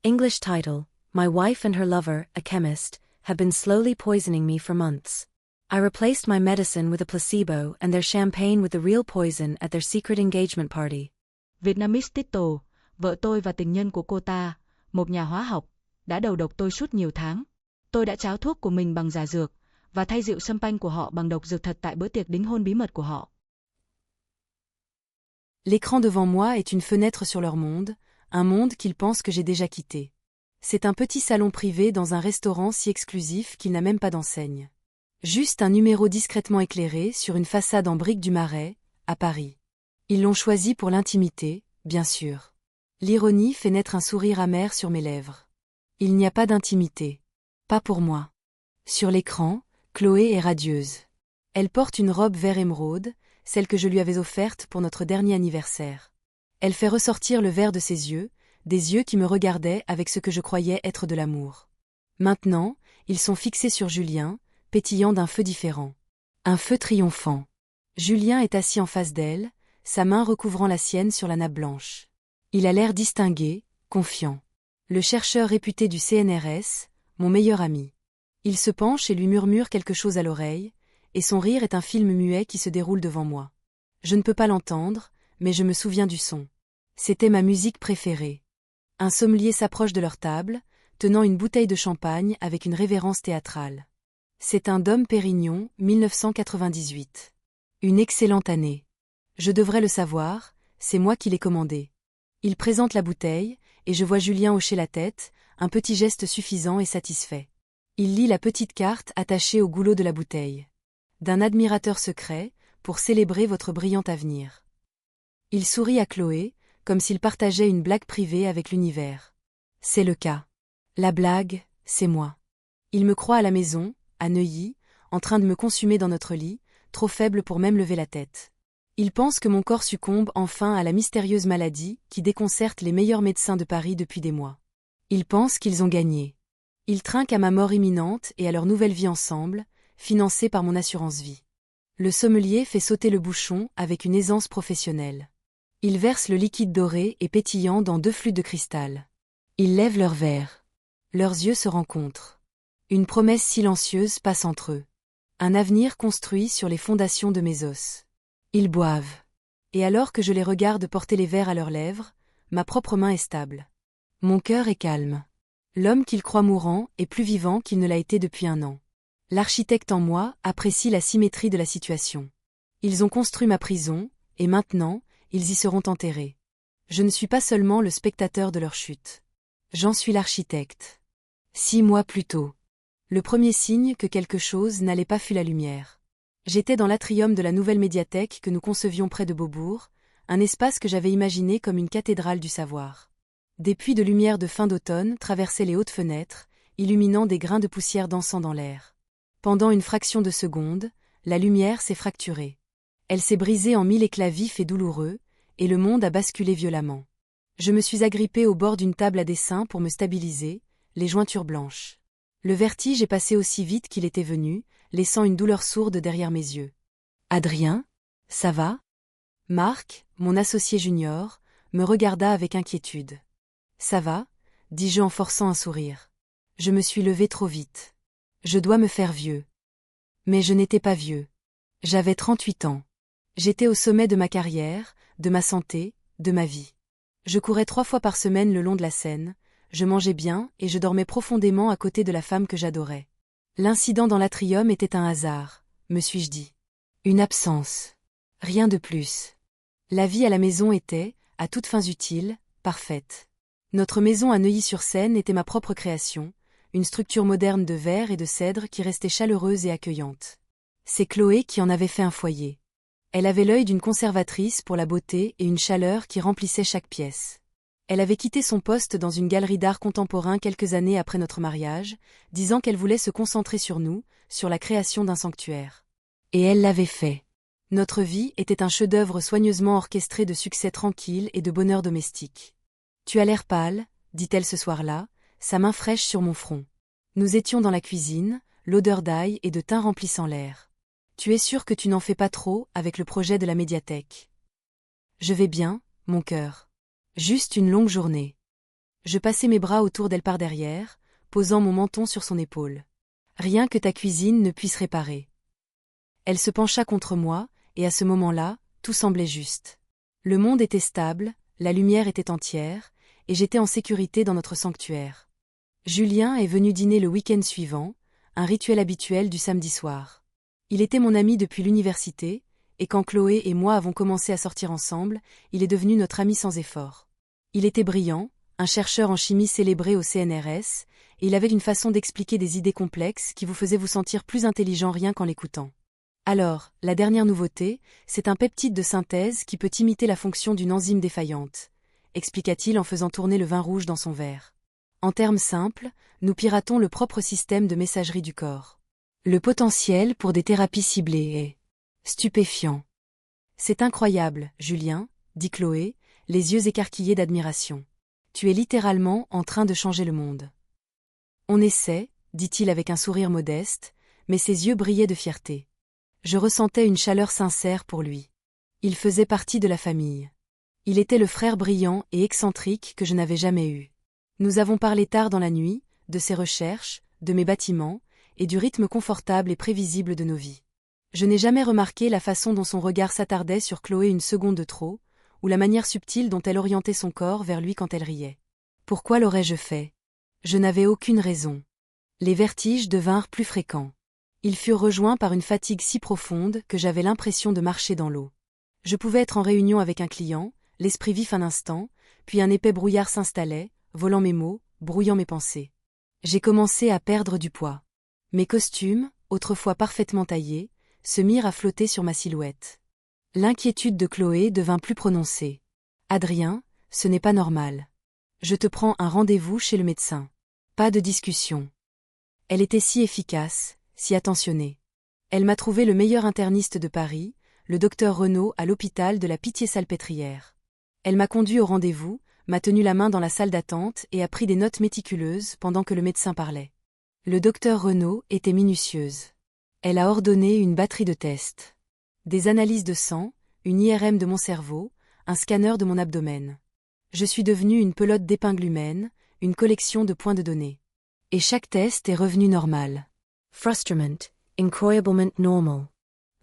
English title: My wife and her lover, a chemist, have been slowly poisoning me for months. I replaced my medicine with a placebo and their champagne with the real poison at their secret engagement party. Vietnamese title: Vợ tôi và tình nhân của cô ta, một nhà hóa học, đã đầu độc tôi suốt nhiều tháng. Tôi đã tráo thuốc của mình bằng giả dược và thay rượu champagne của họ bằng độc dược thật tại bữa tiệc đính hôn bí mật của họ. L'écran devant moi est une fenêtre sur leur monde, un monde qu'ils pensent que j'ai déjà quitté. C'est un petit salon privé dans un restaurant si exclusif qu'il n'a même pas d'enseigne. Juste un numéro discrètement éclairé sur une façade en briques du Marais, à Paris. Ils l'ont choisi pour l'intimité, bien sûr. L'ironie fait naître un sourire amer sur mes lèvres. Il n'y a pas d'intimité. Pas pour moi. Sur l'écran, Chloé est radieuse. Elle porte une robe vert émeraude, celle que je lui avais offerte pour notre dernier anniversaire. Elle fait ressortir le vert de ses yeux, des yeux qui me regardaient avec ce que je croyais être de l'amour. Maintenant, ils sont fixés sur Julien, pétillant d'un feu différent. Un feu triomphant. Julien est assis en face d'elle, sa main recouvrant la sienne sur la nappe blanche. Il a l'air distingué, confiant. Le chercheur réputé du CNRS, mon meilleur ami. Il se penche et lui murmure quelque chose à l'oreille, et son rire est un film muet qui se déroule devant moi. Je ne peux pas l'entendre, mais je me souviens du son. C'était ma musique préférée. Un sommelier s'approche de leur table, tenant une bouteille de champagne avec une révérence théâtrale. C'est un Dom Pérignon, 1998. Une excellente année. Je devrais le savoir, c'est moi qui l'ai commandé. Il présente la bouteille, et je vois Julien hocher la tête, un petit geste suffisant et satisfait. Il lit la petite carte attachée au goulot de la bouteille. D'un admirateur secret, pour célébrer votre brillant avenir. Il sourit à Chloé, comme s'il partageait une blague privée avec l'univers. C'est le cas. La blague, c'est moi. Il me croit à la maison, à Neuilly, en train de me consumer dans notre lit, trop faible pour même lever la tête. Il pense que mon corps succombe enfin à la mystérieuse maladie qui déconcerte les meilleurs médecins de Paris depuis des mois. Il pense qu'ils ont gagné. Ils trinquent à ma mort imminente et à leur nouvelle vie ensemble, financée par mon assurance vie. Le sommelier fait sauter le bouchon avec une aisance professionnelle. Il verse le liquide doré et pétillant dans 2 flûtes de cristal. Ils lèvent leurs verres. Leurs yeux se rencontrent. Une promesse silencieuse passe entre eux. Un avenir construit sur les fondations de mes os. Ils boivent. Et alors que je les regarde porter les verres à leurs lèvres, ma propre main est stable. Mon cœur est calme. L'homme qu'ils croient mourant est plus vivant qu'il ne l'a été depuis 1 an. L'architecte en moi apprécie la symétrie de la situation. Ils ont construit ma prison, et maintenant, ils y seront enterrés. Je ne suis pas seulement le spectateur de leur chute. J'en suis l'architecte. 6 mois plus tôt. Le premier signe que quelque chose n'allait pas fut la lumière. J'étais dans l'atrium de la nouvelle médiathèque que nous concevions près de Beaubourg, un espace que j'avais imaginé comme une cathédrale du savoir. Des puits de lumière de fin d'automne traversaient les hautes fenêtres, illuminant des grains de poussière dansant dans l'air. Pendant une fraction de seconde, la lumière s'est fracturée. Elle s'est brisée en 1000 éclats vifs et douloureux, et le monde a basculé violemment. Je me suis agrippée au bord d'une table à dessin pour me stabiliser, les jointures blanches. Le vertige est passé aussi vite qu'il était venu, laissant une douleur sourde derrière mes yeux. Adrien, ça va? Marc, mon associé junior, me regarda avec inquiétude. Ça va, dis-je en forçant un sourire. Je me suis levée trop vite. Je dois me faire vieux. Mais je n'étais pas vieux. J'avais 38 ans. J'étais au sommet de ma carrière, de ma santé, de ma vie. Je courais 3 fois par semaine le long de la Seine, je mangeais bien et je dormais profondément à côté de la femme que j'adorais. L'incident dans l'atrium était un hasard, me suis-je dit. Une absence. Rien de plus. La vie à la maison était, à toutes fins utiles, parfaite. Notre maison à Neuilly-sur-Seine était ma propre création, une structure moderne de verre et de cèdre qui restait chaleureuse et accueillante. C'est Chloé qui en avait fait un foyer. Elle avait l'œil d'une conservatrice pour la beauté et une chaleur qui remplissait chaque pièce. Elle avait quitté son poste dans une galerie d'art contemporain quelques années après notre mariage, disant qu'elle voulait se concentrer sur nous, sur la création d'un sanctuaire. Et elle l'avait fait. Notre vie était un chef-d'œuvre soigneusement orchestré de succès tranquille et de bonheur domestique. « Tu as l'air pâle », dit-elle ce soir-là, sa main fraîche sur mon front. Nous étions dans la cuisine, l'odeur d'ail et de thym remplissant l'air. « Tu es sûr que tu n'en fais pas trop avec le projet de la médiathèque ? » Je vais bien, mon cœur. Juste une longue journée. Je passai mes bras autour d'elle par derrière, posant mon menton sur son épaule. Rien que ta cuisine ne puisse réparer. Elle se pencha contre moi, et à ce moment-là, tout semblait juste. Le monde était stable, la lumière était entière, et j'étais en sécurité dans notre sanctuaire. Julien est venu dîner le week-end suivant, un rituel habituel du samedi soir. Il était mon ami depuis l'université, et quand Chloé et moi avons commencé à sortir ensemble, il est devenu notre ami sans effort. Il était brillant, un chercheur en chimie célébré au CNRS, et il avait une façon d'expliquer des idées complexes qui vous faisait vous sentir plus intelligent rien qu'en l'écoutant. Alors, la dernière nouveauté, c'est un peptide de synthèse qui peut imiter la fonction d'une enzyme défaillante, expliqua-t-il en faisant tourner le vin rouge dans son verre. En termes simples, nous piratons le propre système de messagerie du corps. Le potentiel pour des thérapies ciblées est stupéfiant. C'est incroyable, Julien, dit Chloé, les yeux écarquillés d'admiration. Tu es littéralement en train de changer le monde. On essaie, dit-il avec un sourire modeste, mais ses yeux brillaient de fierté. Je ressentais une chaleur sincère pour lui. Il faisait partie de la famille. Il était le frère brillant et excentrique que je n'avais jamais eu. Nous avons parlé tard dans la nuit, de ses recherches, de mes bâtiments, et du rythme confortable et prévisible de nos vies. Je n'ai jamais remarqué la façon dont son regard s'attardait sur Chloé une seconde de trop, ou la manière subtile dont elle orientait son corps vers lui quand elle riait. Pourquoi l'aurais-je fait? Je n'avais aucune raison. Les vertiges devinrent plus fréquents. Ils furent rejoints par une fatigue si profonde que j'avais l'impression de marcher dans l'eau. Je pouvais être en réunion avec un client, l'esprit vif un instant, puis un épais brouillard s'installait, volant mes mots, brouillant mes pensées. J'ai commencé à perdre du poids. Mes costumes, autrefois parfaitement taillés, se mirent à flotter sur ma silhouette. L'inquiétude de Chloé devint plus prononcée. Adrien, ce n'est pas normal. Je te prends un rendez-vous chez le médecin. Pas de discussion. Elle était si efficace, si attentionnée. Elle m'a trouvé le meilleur interniste de Paris, le docteur Renaud à l'hôpital de la Pitié-Salpêtrière. Elle m'a conduit au rendez-vous, m'a tenu la main dans la salle d'attente et a pris des notes méticuleuses pendant que le médecin parlait. Le docteur Renaud était minutieuse. Elle a ordonné une batterie de tests. Des analyses de sang, une IRM de mon cerveau, un scanner de mon abdomen. Je suis devenue une pelote d'épingles humaines, une collection de points de données. Et chaque test est revenu normal. Frustrement, incroyablement normal.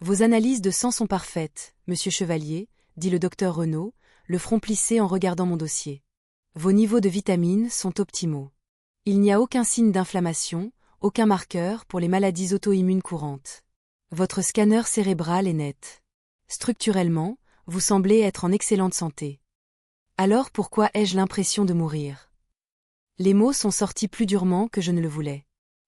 Vos analyses de sang sont parfaites, monsieur Chevalier, dit le docteur Renaud, le front plissé en regardant mon dossier. Vos niveaux de vitamines sont optimaux. Il n'y a aucun signe d'inflammation, aucun marqueur pour les maladies auto-immunes courantes. Votre scanner cérébral est net. Structurellement, vous semblez être en excellente santé. Alors pourquoi ai-je l'impression de mourir? Les mots sont sortis plus durement que je ne le voulais.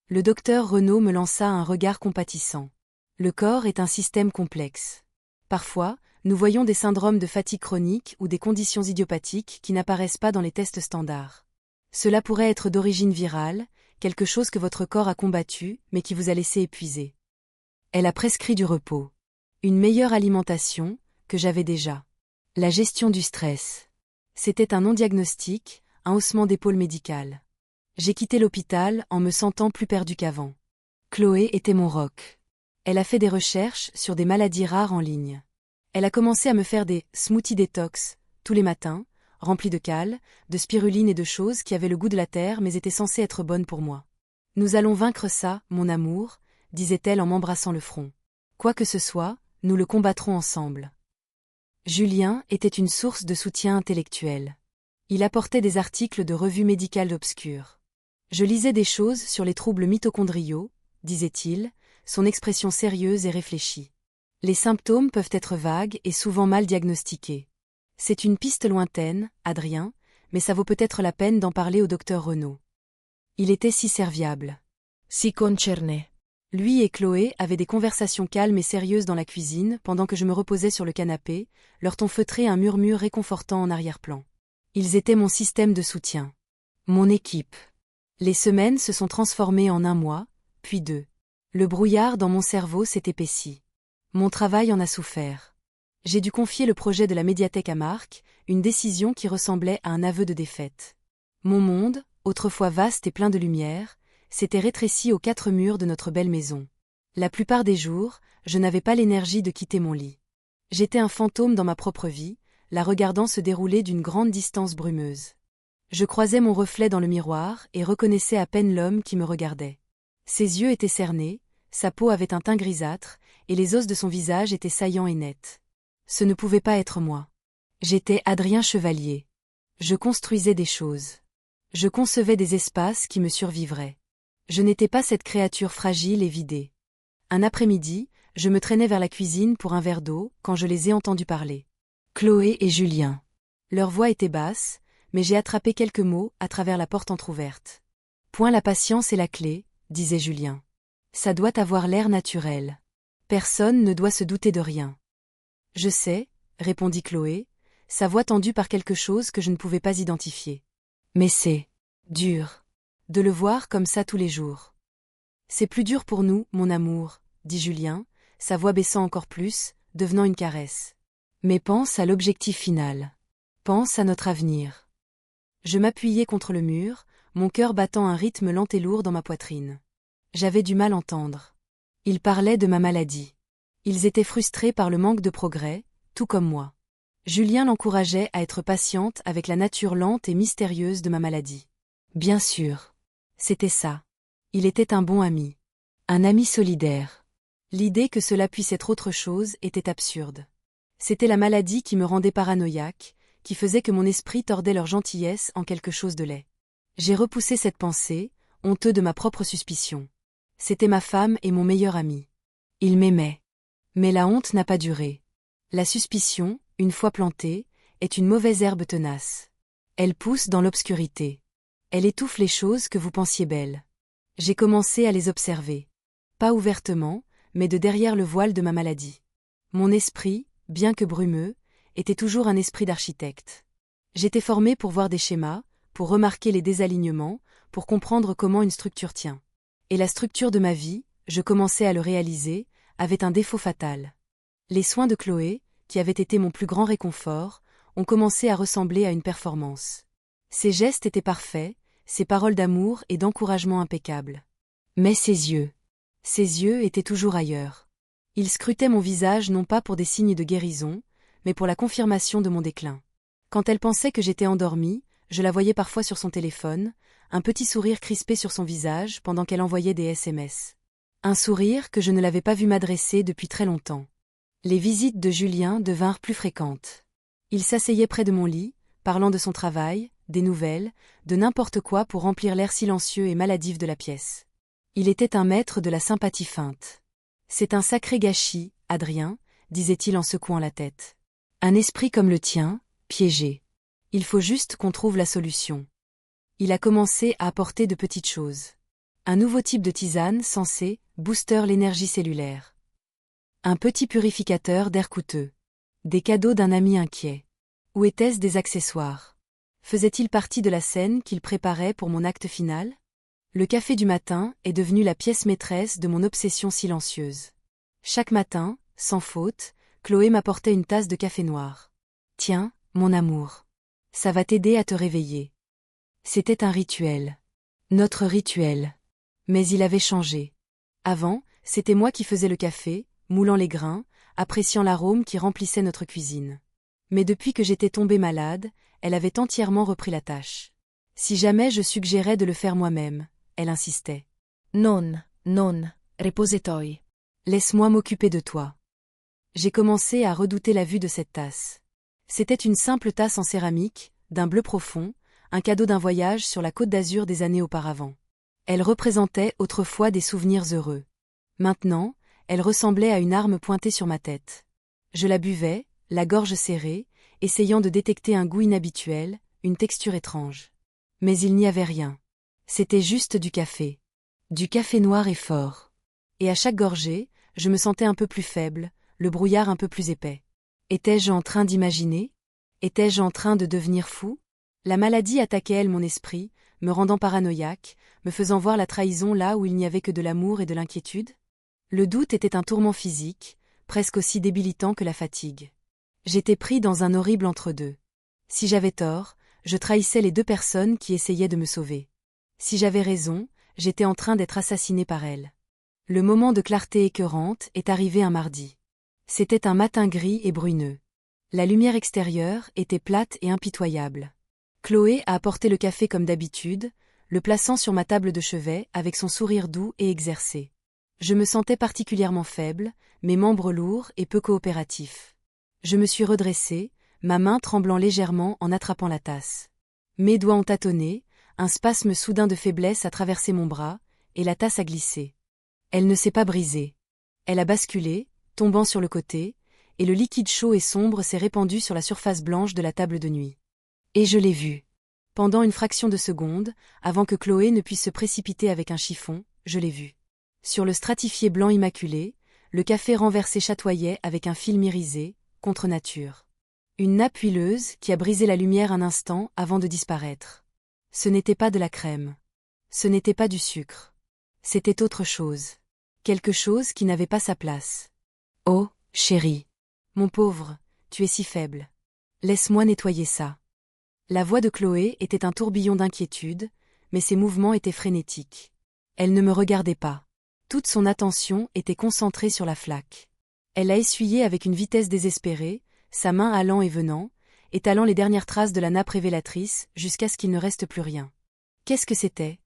Le docteur Renaud me lança un regard compatissant. Le corps est un système complexe. Parfois, nous voyons des syndromes de fatigue chronique ou des conditions idiopathiques qui n'apparaissent pas dans les tests standards. Cela pourrait être d'origine virale, quelque chose que votre corps a combattu, mais qui vous a laissé épuisé. Elle a prescrit du repos. Une meilleure alimentation, que j'avais déjà. La gestion du stress. C'était un non-diagnostic, un haussement d'épaule médical. J'ai quitté l'hôpital en me sentant plus perdu qu'avant. Chloé était mon rock. Elle a fait des recherches sur des maladies rares en ligne. Elle a commencé à me faire des smoothies détox, tous les matins, remplis de cale, de spiruline et de choses qui avaient le goût de la terre mais étaient censées être bonnes pour moi. Nous allons vaincre ça, mon amour, disait-elle en m'embrassant le front. Quoi que ce soit, nous le combattrons ensemble. Julien était une source de soutien intellectuel. Il apportait des articles de revues médicales obscures. Je lisais des choses sur les troubles mitochondriaux, disait-il, son expression sérieuse et réfléchie. Les symptômes peuvent être vagues et souvent mal diagnostiqués. C'est une piste lointaine, Adrien, mais ça vaut peut-être la peine d'en parler au docteur Renaud. Il était si serviable. Si concerné. Lui et Chloé avaient des conversations calmes et sérieuses dans la cuisine pendant que je me reposais sur le canapé, leur ton feutré un murmure réconfortant en arrière-plan. Ils étaient mon système de soutien. Mon équipe. Les semaines se sont transformées en 1 mois, puis 2. Le brouillard dans mon cerveau s'est épaissi. Mon travail en a souffert. J'ai dû confier le projet de la médiathèque à Marc, une décision qui ressemblait à un aveu de défaite. Mon monde, autrefois vaste et plein de lumière, s'était rétréci aux 4 murs de notre belle maison. La plupart des jours, je n'avais pas l'énergie de quitter mon lit. J'étais un fantôme dans ma propre vie, la regardant se dérouler d'une grande distance brumeuse. Je croisais mon reflet dans le miroir et reconnaissais à peine l'homme qui me regardait. Ses yeux étaient cernés, sa peau avait un teint grisâtre, et les os de son visage étaient saillants et nets. Ce ne pouvait pas être moi. J'étais Adrien Chevalier. Je construisais des choses. Je concevais des espaces qui me survivraient. Je n'étais pas cette créature fragile et vidée. Un après-midi, je me traînais vers la cuisine pour un verre d'eau quand je les ai entendus parler. Chloé et Julien. Leur voix était basse, mais j'ai attrapé quelques mots à travers la porte entr'ouverte. Point la patience est la clé, disait Julien. Ça doit avoir l'air naturel. Personne ne doit se douter de rien. Je sais, répondit Chloé, sa voix tendue par quelque chose que je ne pouvais pas identifier. Mais c'est dur de le voir comme ça tous les jours. C'est plus dur pour nous, mon amour, dit Julien, sa voix baissant encore plus, devenant une caresse. Mais pense à l'objectif final. Pense à notre avenir. Je m'appuyais contre le mur, mon cœur battant un rythme lent et lourd dans ma poitrine. J'avais du mal à entendre. Ils parlaient de ma maladie. Ils étaient frustrés par le manque de progrès, tout comme moi. Julien l'encourageait à être patiente avec la nature lente et mystérieuse de ma maladie. Bien sûr. C'était ça. Il était un bon ami. Un ami solidaire. L'idée que cela puisse être autre chose était absurde. C'était la maladie qui me rendait paranoïaque, qui faisait que mon esprit tordait leur gentillesse en quelque chose de laid. J'ai repoussé cette pensée, honteux de ma propre suspicion. C'était ma femme et mon meilleur ami. Il m'aimait. Mais la honte n'a pas duré. La suspicion, une fois plantée, est une mauvaise herbe tenace. Elle pousse dans l'obscurité. Elle étouffe les choses que vous pensiez belles. J'ai commencé à les observer. Pas ouvertement, mais de derrière le voile de ma maladie. Mon esprit, bien que brumeux, était toujours un esprit d'architecte. J'étais formé pour voir des schémas, pour remarquer les désalignements, pour comprendre comment une structure tient. Et la structure de ma vie, je commençais à le réaliser, avait un défaut fatal. Les soins de Chloé, qui avaient été mon plus grand réconfort, ont commencé à ressembler à une performance. Ses gestes étaient parfaits, ses paroles d'amour et d'encouragement impeccables. Mais ses yeux étaient toujours ailleurs. Ils scrutaient mon visage non pas pour des signes de guérison, mais pour la confirmation de mon déclin. Quand elle pensait que j'étais endormie, je la voyais parfois sur son téléphone, un petit sourire crispé sur son visage pendant qu'elle envoyait des SMS. Un sourire que je ne l'avais pas vu m'adresser depuis très longtemps. Les visites de Julien devinrent plus fréquentes. Il s'asseyait près de mon lit, parlant de son travail, des nouvelles, de n'importe quoi pour remplir l'air silencieux et maladif de la pièce. Il était un maître de la sympathie feinte. C'est un sacré gâchis, Adrien, disait-il en secouant la tête. Un esprit comme le tien, piégé. Il faut juste qu'on trouve la solution. Il a commencé à apporter de petites choses. Un nouveau type de tisane censé booster l'énergie cellulaire. Un petit purificateur d'air coûteux. Des cadeaux d'un ami inquiet. Ou étaient-ce des accessoires? Faisait-il partie de la scène qu'il préparait pour mon acte final? Le café du matin est devenu la pièce maîtresse de mon obsession silencieuse. Chaque matin, sans faute, Chloé m'apportait une tasse de café noir. Tiens, mon amour. Ça va t'aider à te réveiller. C'était un rituel. Notre rituel. Mais il avait changé. Avant, c'était moi qui faisais le café, moulant les grains, appréciant l'arôme qui remplissait notre cuisine. Mais depuis que j'étais tombée malade, elle avait entièrement repris la tâche. Si jamais je suggérais de le faire moi-même, elle insistait. Non, riposetoi. Laisse-moi m'occuper de toi. J'ai commencé à redouter la vue de cette tasse. C'était une simple tasse en céramique, d'un bleu profond, un cadeau d'un voyage sur la Côte d'Azur des années auparavant. Elle représentait autrefois des souvenirs heureux. Maintenant, elle ressemblait à une arme pointée sur ma tête. Je la buvais, la gorge serrée, essayant de détecter un goût inhabituel, une texture étrange. Mais il n'y avait rien. C'était juste du café. Du café noir et fort. Et à chaque gorgée, je me sentais un peu plus faible, le brouillard un peu plus épais. Étais-je en train d'imaginer? Étais-je en train de devenir fou? La maladie attaquait elle mon esprit, me rendant paranoïaque, me faisant voir la trahison là où il n'y avait que de l'amour et de l'inquiétude? Le doute était un tourment physique, presque aussi débilitant que la fatigue. J'étais pris dans un horrible entre-deux. Si j'avais tort, je trahissais les deux personnes qui essayaient de me sauver. Si j'avais raison, j'étais en train d'être assassiné par elles. Le moment de clarté écœurante est arrivé un mardi. C'était un matin gris et bruneux. La lumière extérieure était plate et impitoyable. Chloé a apporté le café comme d'habitude, le plaçant sur ma table de chevet avec son sourire doux et exercé. Je me sentais particulièrement faible, mes membres lourds et peu coopératifs. Je me suis redressée, ma main tremblant légèrement en attrapant la tasse. Mes doigts ont tâtonné, un spasme soudain de faiblesse a traversé mon bras, et la tasse a glissé. Elle ne s'est pas brisée. Elle a basculé, tombant sur le côté, et le liquide chaud et sombre s'est répandu sur la surface blanche de la table de nuit. Et je l'ai vu. Pendant une fraction de seconde, avant que Chloé ne puisse se précipiter avec un chiffon, je l'ai vu. Sur le stratifié blanc immaculé, le café renversé chatoyait avec un film irisé, contre nature. Une nappe huileuse qui a brisé la lumière un instant avant de disparaître. Ce n'était pas de la crème. Ce n'était pas du sucre. C'était autre chose. Quelque chose qui n'avait pas sa place. Oh, chérie. Mon pauvre, tu es si faible. Laisse-moi nettoyer ça. La voix de Chloé était un tourbillon d'inquiétude, mais ses mouvements étaient frénétiques. Elle ne me regardait pas. Toute son attention était concentrée sur la flaque. Elle a essuyé avec une vitesse désespérée, sa main allant et venant, étalant les dernières traces de la nappe révélatrice jusqu'à ce qu'il ne reste plus rien. Qu'est-ce que c'était ?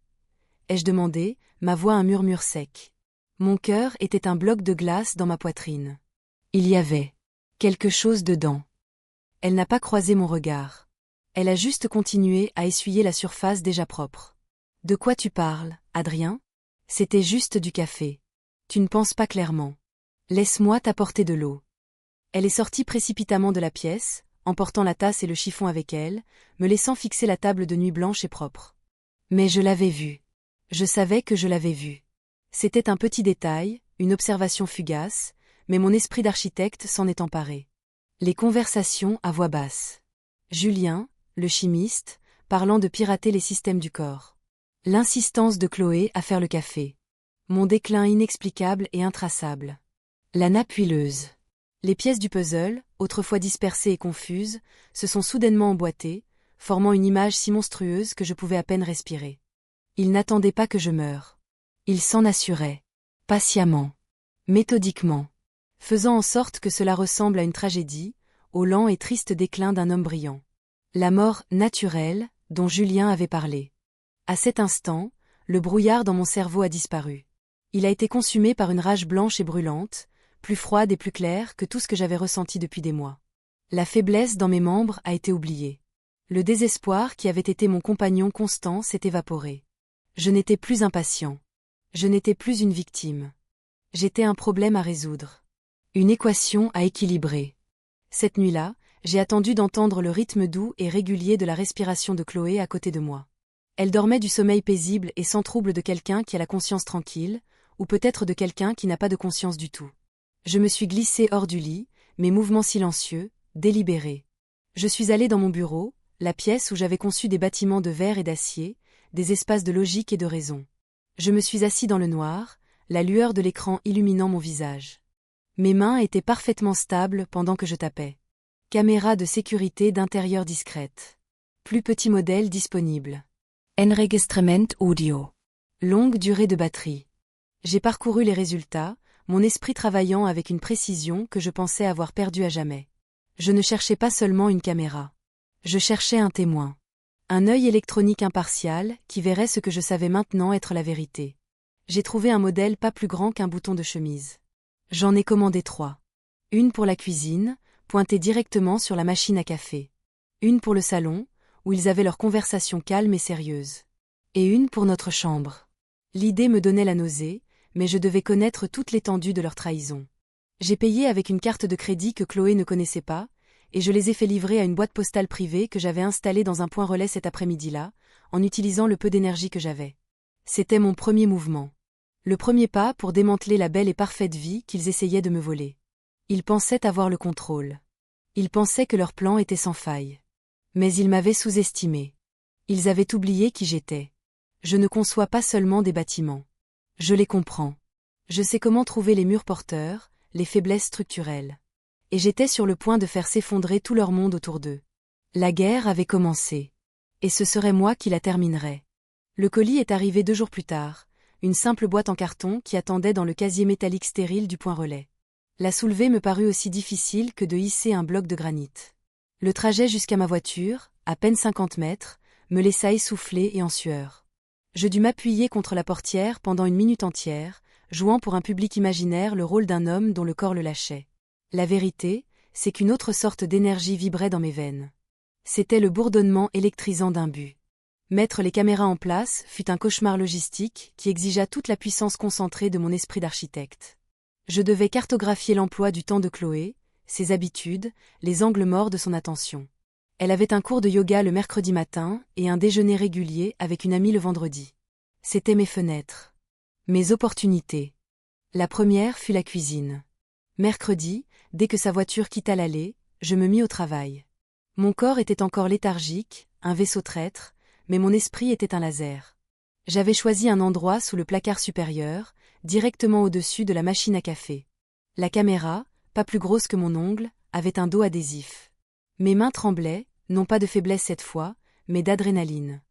Ai-je demandé, ma voix un murmure sec. Mon cœur était un bloc de glace dans ma poitrine. Il y avait quelque chose dedans. Elle n'a pas croisé mon regard. Elle a juste continué à essuyer la surface déjà propre. De quoi tu parles, Adrien ? C'était juste du café. Tu ne penses pas clairement. Laisse-moi t'apporter de l'eau. Elle est sortie précipitamment de la pièce, emportant la tasse et le chiffon avec elle, me laissant fixer la table de nuit blanche et propre. Mais je l'avais vue. Je savais que je l'avais vue. C'était un petit détail, une observation fugace, mais mon esprit d'architecte s'en est emparé. Les conversations à voix basse. Julien, le chimiste, parlant de pirater les systèmes du corps. L'insistance de Chloé à faire le café. Mon déclin inexplicable et intraçable. La nappe huileuse. Les pièces du puzzle, autrefois dispersées et confuses, se sont soudainement emboîtées, formant une image si monstrueuse que je pouvais à peine respirer. Il n'attendait pas que je meure. Il s'en assurait. Patiemment. Méthodiquement. Faisant en sorte que cela ressemble à une tragédie, au lent et triste déclin d'un homme brillant. La mort naturelle, dont Julien avait parlé. À cet instant, le brouillard dans mon cerveau a disparu. Il a été consumé par une rage blanche et brûlante, plus froide et plus claire que tout ce que j'avais ressenti depuis des mois. La faiblesse dans mes membres a été oubliée. Le désespoir qui avait été mon compagnon constant s'est évaporé. Je n'étais plus impatient. Je n'étais plus une victime. J'étais un problème à résoudre. Une équation à équilibrer. Cette nuit-là, j'ai attendu d'entendre le rythme doux et régulier de la respiration de Chloé à côté de moi. Elle dormait du sommeil paisible et sans trouble de quelqu'un qui a la conscience tranquille, ou peut-être de quelqu'un qui n'a pas de conscience du tout. Je me suis glissé hors du lit, mes mouvements silencieux, délibérés. Je suis allé dans mon bureau, la pièce où j'avais conçu des bâtiments de verre et d'acier, des espaces de logique et de raison. Je me suis assis dans le noir, la lueur de l'écran illuminant mon visage. Mes mains étaient parfaitement stables pendant que je tapais. Caméra de sécurité d'intérieur discrète. Plus petit modèle disponible. Enregistrement audio. Longue durée de batterie. J'ai parcouru les résultats, mon esprit travaillant avec une précision que je pensais avoir perdue à jamais. Je ne cherchais pas seulement une caméra. Je cherchais un témoin. Un œil électronique impartial qui verrait ce que je savais maintenant être la vérité. J'ai trouvé un modèle pas plus grand qu'un bouton de chemise. J'en ai commandé 3. Une pour la cuisine, pointée directement sur la machine à café. Une pour le salon, où ils avaient leur conversation calme et sérieuse. Et une pour notre chambre. L'idée me donnait la nausée, mais je devais connaître toute l'étendue de leur trahison. J'ai payé avec une carte de crédit que Chloé ne connaissait pas, et je les ai fait livrer à une boîte postale privée que j'avais installée dans un point relais cet après-midi-là, en utilisant le peu d'énergie que j'avais. C'était mon premier mouvement. Le premier pas pour démanteler la belle et parfaite vie qu'ils essayaient de me voler. Ils pensaient avoir le contrôle. Ils pensaient que leur plan était sans faille. Mais ils m'avaient sous-estimé. Ils avaient oublié qui j'étais. Je ne conçois pas seulement des bâtiments. Je les comprends. Je sais comment trouver les murs porteurs, les faiblesses structurelles. Et j'étais sur le point de faire s'effondrer tout leur monde autour d'eux. La guerre avait commencé. Et ce serait moi qui la terminerais. Le colis est arrivé 2 jours plus tard, une simple boîte en carton qui attendait dans le casier métallique stérile du point relais. La soulever me parut aussi difficile que de hisser un bloc de granit. Le trajet jusqu'à ma voiture, à peine 50 mètres, me laissa essoufflé et en sueur. Je dus m'appuyer contre la portière pendant une minute entière, jouant pour un public imaginaire le rôle d'un homme dont le corps le lâchait. La vérité, c'est qu'une autre sorte d'énergie vibrait dans mes veines. C'était le bourdonnement électrisant d'un but. Mettre les caméras en place fut un cauchemar logistique qui exigea toute la puissance concentrée de mon esprit d'architecte. Je devais cartographier l'emploi du temps de Chloé, ses habitudes, les angles morts de son attention. Elle avait un cours de yoga le mercredi matin et un déjeuner régulier avec une amie le vendredi. C'étaient mes fenêtres. Mes opportunités. La première fut la cuisine. Mercredi, dès que sa voiture quitta l'allée, je me mis au travail. Mon corps était encore léthargique, un vaisseau traître, mais mon esprit était un laser. J'avais choisi un endroit sous le placard supérieur, directement au-dessus de la machine à café. La caméra, pas plus grosse que mon ongle, avait un dos adhésif. Mes mains tremblaient, non pas de faiblesse cette fois, mais d'adrénaline.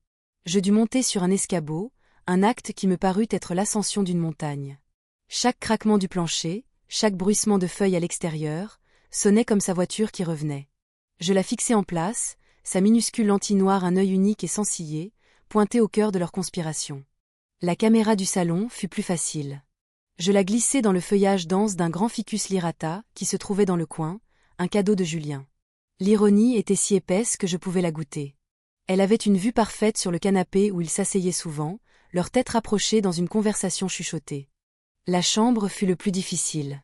Je dus monter sur un escabeau, un acte qui me parut être l'ascension d'une montagne. Chaque craquement du plancher, chaque bruissement de feuilles à l'extérieur, sonnait comme sa voiture qui revenait. Je la fixai en place, sa minuscule lentille noire un œil unique et sans ciller, pointée au cœur de leur conspiration. La caméra du salon fut plus facile. Je la glissai dans le feuillage dense d'un grand ficus lyrata qui se trouvait dans le coin, un cadeau de Julien. L'ironie était si épaisse que je pouvais la goûter. Elle avait une vue parfaite sur le canapé où ils s'asseyaient souvent, leurs têtes rapprochées dans une conversation chuchotée. La chambre fut le plus difficile.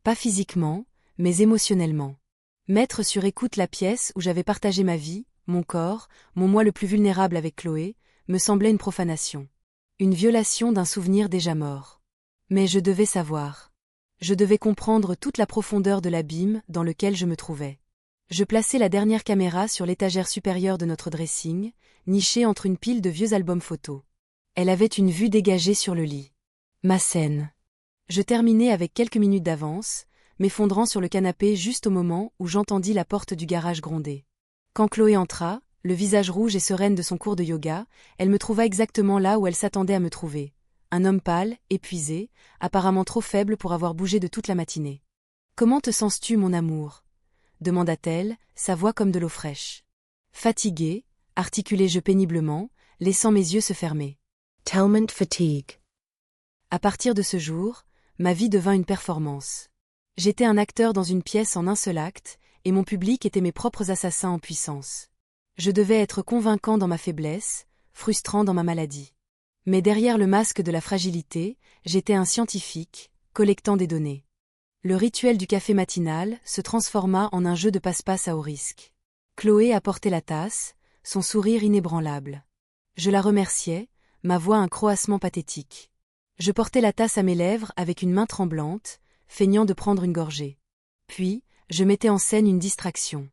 Pas physiquement, mais émotionnellement. Mettre sur écoute la pièce où j'avais partagé ma vie, mon corps, mon moi le plus vulnérable avec Chloé, me semblait une profanation. Une violation d'un souvenir déjà mort. Mais je devais savoir. Je devais comprendre toute la profondeur de l'abîme dans lequel je me trouvais. Je plaçai la dernière caméra sur l'étagère supérieure de notre dressing, nichée entre une pile de vieux albums photos. Elle avait une vue dégagée sur le lit. Ma scène. Je terminai avec quelques minutes d'avance, m'effondrant sur le canapé juste au moment où j'entendis la porte du garage gronder. Quand Chloé entra, le visage rouge et sereine de son cours de yoga, elle me trouva exactement là où elle s'attendait à me trouver. Un homme pâle, épuisé, apparemment trop faible pour avoir bougé de toute la matinée. « Comment te sens-tu, mon amour ?» demanda-t-elle, sa voix comme de l'eau fraîche. Fatigué, articulai-je péniblement, laissant mes yeux se fermer. Telment fatigue. À partir de ce jour, ma vie devint une performance. J'étais un acteur dans une pièce en un seul acte, et mon public était mes propres assassins en puissance. Je devais être convaincant dans ma faiblesse, frustrant dans ma maladie. Mais derrière le masque de la fragilité, j'étais un scientifique, collectant des données. Le rituel du café matinal se transforma en un jeu de passe-passe à haut risque. Chloé apportait la tasse, son sourire inébranlable. Je la remerciais, ma voix un croassement pathétique. Je portais la tasse à mes lèvres avec une main tremblante, feignant de prendre une gorgée. Puis, je mettais en scène une distraction.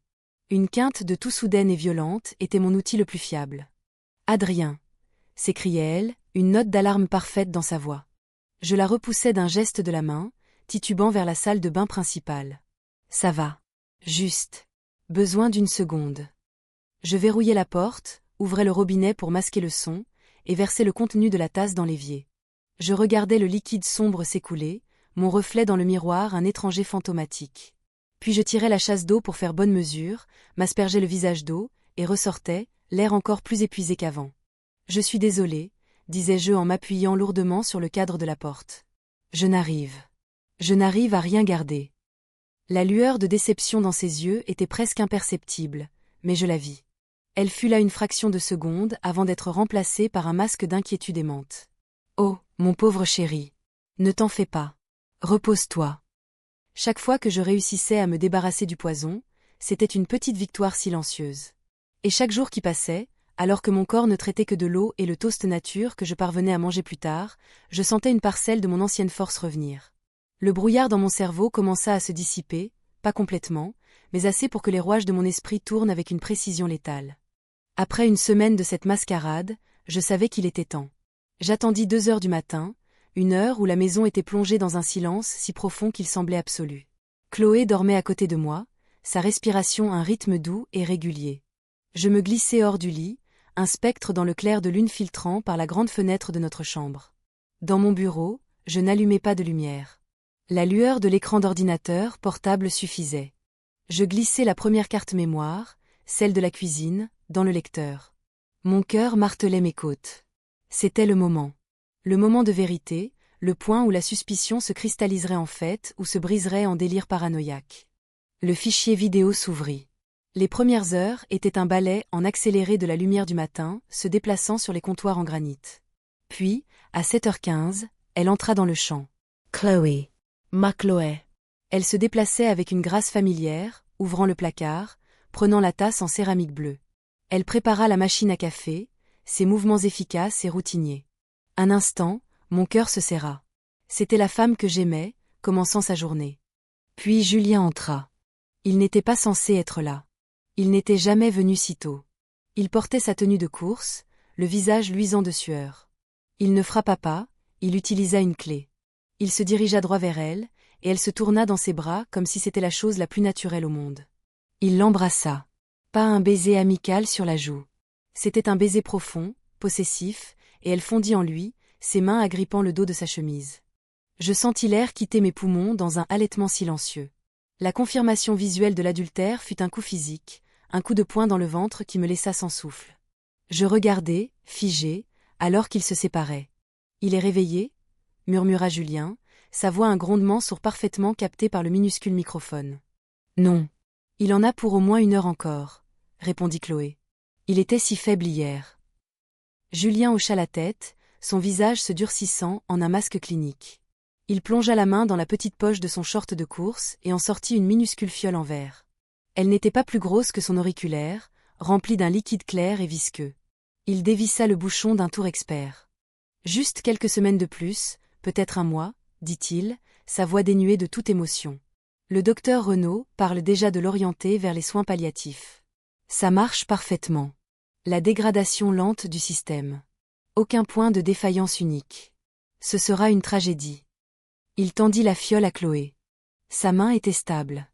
Une quinte de tout soudaine et violente était mon outil le plus fiable. « Adrien !» s'écriait-elle, une note d'alarme parfaite dans sa voix. Je la repoussais d'un geste de la main, titubant vers la salle de bain principale. « Ça va. Juste. Besoin d'une seconde. » Je verrouillai la porte, ouvrais le robinet pour masquer le son, et versai le contenu de la tasse dans l'évier. Je regardais le liquide sombre s'écouler, mon reflet dans le miroir un étranger fantomatique. Puis je tirais la chasse d'eau pour faire bonne mesure, m'aspergeais le visage d'eau, et ressortais, l'air encore plus épuisé qu'avant. « Je suis désolé, disais-je en m'appuyant lourdement sur le cadre de la porte. Je n'arrive à rien garder. La lueur de déception dans ses yeux était presque imperceptible, mais je la vis. Elle fut là une fraction de seconde avant d'être remplacée par un masque d'inquiétude aimante. « Oh, mon pauvre chéri. Ne t'en fais pas. Repose-toi. » Chaque fois que je réussissais à me débarrasser du poison, c'était une petite victoire silencieuse. Et chaque jour qui passait, alors que mon corps ne traitait que de l'eau et le toast nature que je parvenais à manger plus tard, je sentais une parcelle de mon ancienne force revenir. Le brouillard dans mon cerveau commença à se dissiper, pas complètement, mais assez pour que les rouages de mon esprit tournent avec une précision létale. Après une semaine de cette mascarade, je savais qu'il était temps. J'attendis 2 heures du matin, une heure où la maison était plongée dans un silence si profond qu'il semblait absolu. Chloé dormait à côté de moi, sa respiration un rythme doux et régulier. Je me glissai hors du lit, un spectre dans le clair de lune filtrant par la grande fenêtre de notre chambre. Dans mon bureau, je n'allumais pas de lumière. La lueur de l'écran d'ordinateur portable suffisait. Je glissai la première carte mémoire, celle de la cuisine, dans le lecteur. Mon cœur martelait mes côtes. C'était le moment. Le moment de vérité, le point où la suspicion se cristalliserait en fait ou se briserait en délire paranoïaque. Le fichier vidéo s'ouvrit. Les premières heures étaient un ballet en accéléré de la lumière du matin, se déplaçant sur les comptoirs en granit. Puis, à 7h15, elle entra dans le champ. Chloé. Ma Chloé. Elle se déplaçait avec une grâce familière, ouvrant le placard, prenant la tasse en céramique bleue. Elle prépara la machine à café, ses mouvements efficaces et routiniers. Un instant, mon cœur se serra. C'était la femme que j'aimais, commençant sa journée. Puis Julien entra. Il n'était pas censé être là. Il n'était jamais venu si tôt. Il portait sa tenue de course, le visage luisant de sueur. Il ne frappa pas, il utilisa une clé. Il se dirigea droit vers elle, et elle se tourna dans ses bras comme si c'était la chose la plus naturelle au monde. Il l'embrassa. Pas un baiser amical sur la joue. C'était un baiser profond, possessif, et elle fondit en lui, ses mains agrippant le dos de sa chemise. Je sentis l'air quitter mes poumons dans un halètement silencieux. La confirmation visuelle de l'adultère fut un coup physique, un coup de poing dans le ventre qui me laissa sans souffle. Je regardai, figé, alors qu'ils se séparaient. « Il est réveillé ?» murmura Julien, sa voix un grondement sourd parfaitement capté par le minuscule microphone. « Non. Il en a pour au moins 1 heure encore, » répondit Chloé. « Il était si faible hier. » Julien hocha la tête, son visage se durcissant en un masque clinique. Il plongea la main dans la petite poche de son short de course et en sortit une minuscule fiole en verre. Elle n'était pas plus grosse que son auriculaire, remplie d'un liquide clair et visqueux. Il dévissa le bouchon d'un tour expert. « Juste quelques semaines de plus, peut-être 1 mois, » dit-il, sa voix dénuée de toute émotion. Le docteur Renaud parle déjà de l'orienter vers les soins palliatifs. Ça marche parfaitement. La dégradation lente du système. Aucun point de défaillance unique. Ce sera une tragédie. Il tendit la fiole à Chloé. Sa main était stable.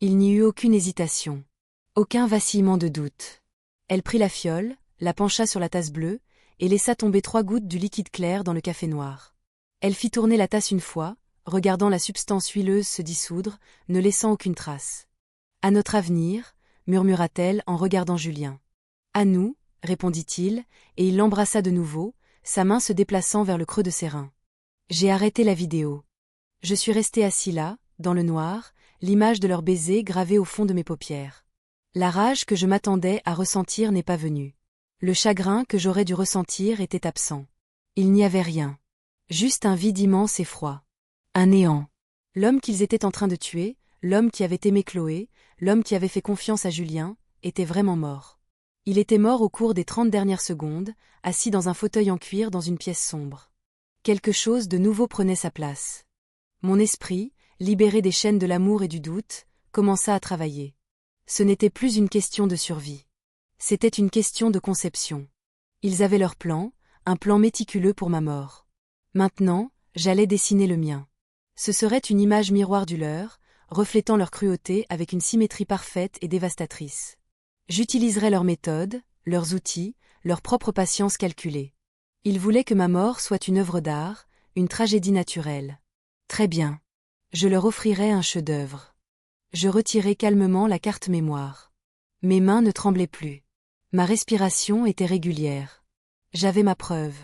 Il n'y eut aucune hésitation. Aucun vacillement de doute. Elle prit la fiole, la pencha sur la tasse bleue, et laissa tomber 3 gouttes du liquide clair dans le café noir. Elle fit tourner la tasse une fois, regardant la substance huileuse se dissoudre, ne laissant aucune trace. « À notre avenir » murmura-t-elle en regardant Julien. « À nous » répondit-il, et il l'embrassa de nouveau, sa main se déplaçant vers le creux de ses reins. J'ai arrêté la vidéo. Je suis resté assis là, dans le noir, l'image de leur baiser gravée au fond de mes paupières. La rage que je m'attendais à ressentir n'est pas venue. Le chagrin que j'aurais dû ressentir était absent. Il n'y avait rien. Juste un vide immense et froid. Un néant. L'homme qu'ils étaient en train de tuer, l'homme qui avait aimé Chloé, l'homme qui avait fait confiance à Julien, était vraiment mort. Il était mort au cours des 30 dernières secondes, assis dans un fauteuil en cuir dans une pièce sombre. Quelque chose de nouveau prenait sa place. Mon esprit, libéré des chaînes de l'amour et du doute, commença à travailler. Ce n'était plus une question de survie. C'était une question de conception. Ils avaient leur plan, un plan méticuleux pour ma mort. Maintenant, j'allais dessiner le mien. Ce serait une image miroir du leur, reflétant leur cruauté avec une symétrie parfaite et dévastatrice. J'utiliserais leurs méthodes, leurs outils, leur propre patience calculée. Ils voulaient que ma mort soit une œuvre d'art, une tragédie naturelle. Très bien. Je leur offrirai un chef-d'œuvre. Je retirai calmement la carte mémoire. Mes mains ne tremblaient plus. Ma respiration était régulière. J'avais ma preuve.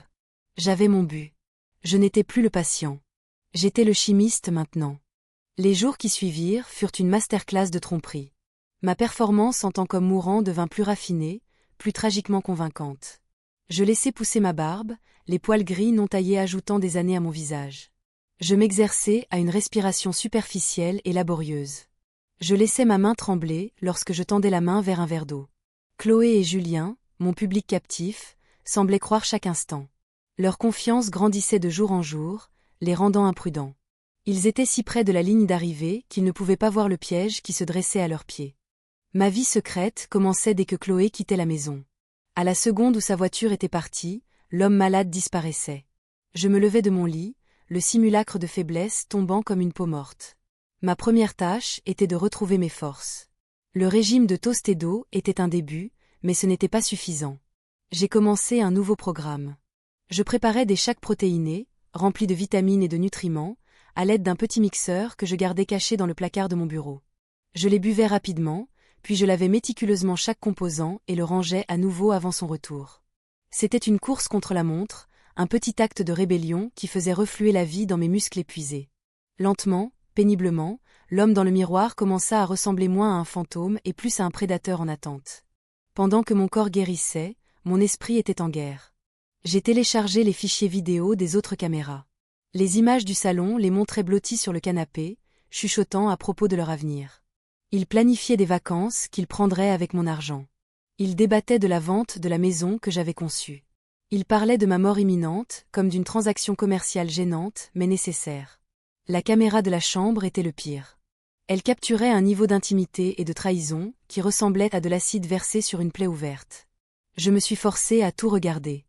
J'avais mon but. Je n'étais plus le patient. J'étais le chimiste maintenant. Les jours qui suivirent furent une masterclass de tromperie. Ma performance en tant qu'homme mourant devint plus raffinée, plus tragiquement convaincante. Je laissai pousser ma barbe, les poils gris non taillés ajoutant des années à mon visage. Je m'exerçai à une respiration superficielle et laborieuse. Je laissais ma main trembler lorsque je tendais la main vers un verre d'eau. Chloé et Julien, mon public captif, semblaient croire chaque instant. Leur confiance grandissait de jour en jour, les rendant imprudents. Ils étaient si près de la ligne d'arrivée qu'ils ne pouvaient pas voir le piège qui se dressait à leurs pieds. Ma vie secrète commençait dès que Chloé quittait la maison. À la seconde où sa voiture était partie, l'homme malade disparaissait. Je me levais de mon lit, le simulacre de faiblesse tombant comme une peau morte. Ma première tâche était de retrouver mes forces. Le régime de toast et d'eau était un début, mais ce n'était pas suffisant. J'ai commencé un nouveau programme. Je préparais des shakes protéinés, remplis de vitamines et de nutriments, à l'aide d'un petit mixeur que je gardais caché dans le placard de mon bureau. Je les buvais rapidement, puis je lavais méticuleusement chaque composant et le rangeais à nouveau avant son retour. C'était une course contre la montre, un petit acte de rébellion qui faisait refluer la vie dans mes muscles épuisés. Lentement, péniblement, l'homme dans le miroir commença à ressembler moins à un fantôme et plus à un prédateur en attente. Pendant que mon corps guérissait, mon esprit était en guerre. J'ai téléchargé les fichiers vidéo des autres caméras. Les images du salon les montraient blottis sur le canapé, chuchotant à propos de leur avenir. Ils planifiaient des vacances qu'ils prendraient avec mon argent. Ils débattaient de la vente de la maison que j'avais conçue. Ils parlaient de ma mort imminente, comme d'une transaction commerciale gênante, mais nécessaire. La caméra de la chambre était le pire. Elle capturait un niveau d'intimité et de trahison qui ressemblait à de l'acide versé sur une plaie ouverte. Je me suis forcée à tout regarder.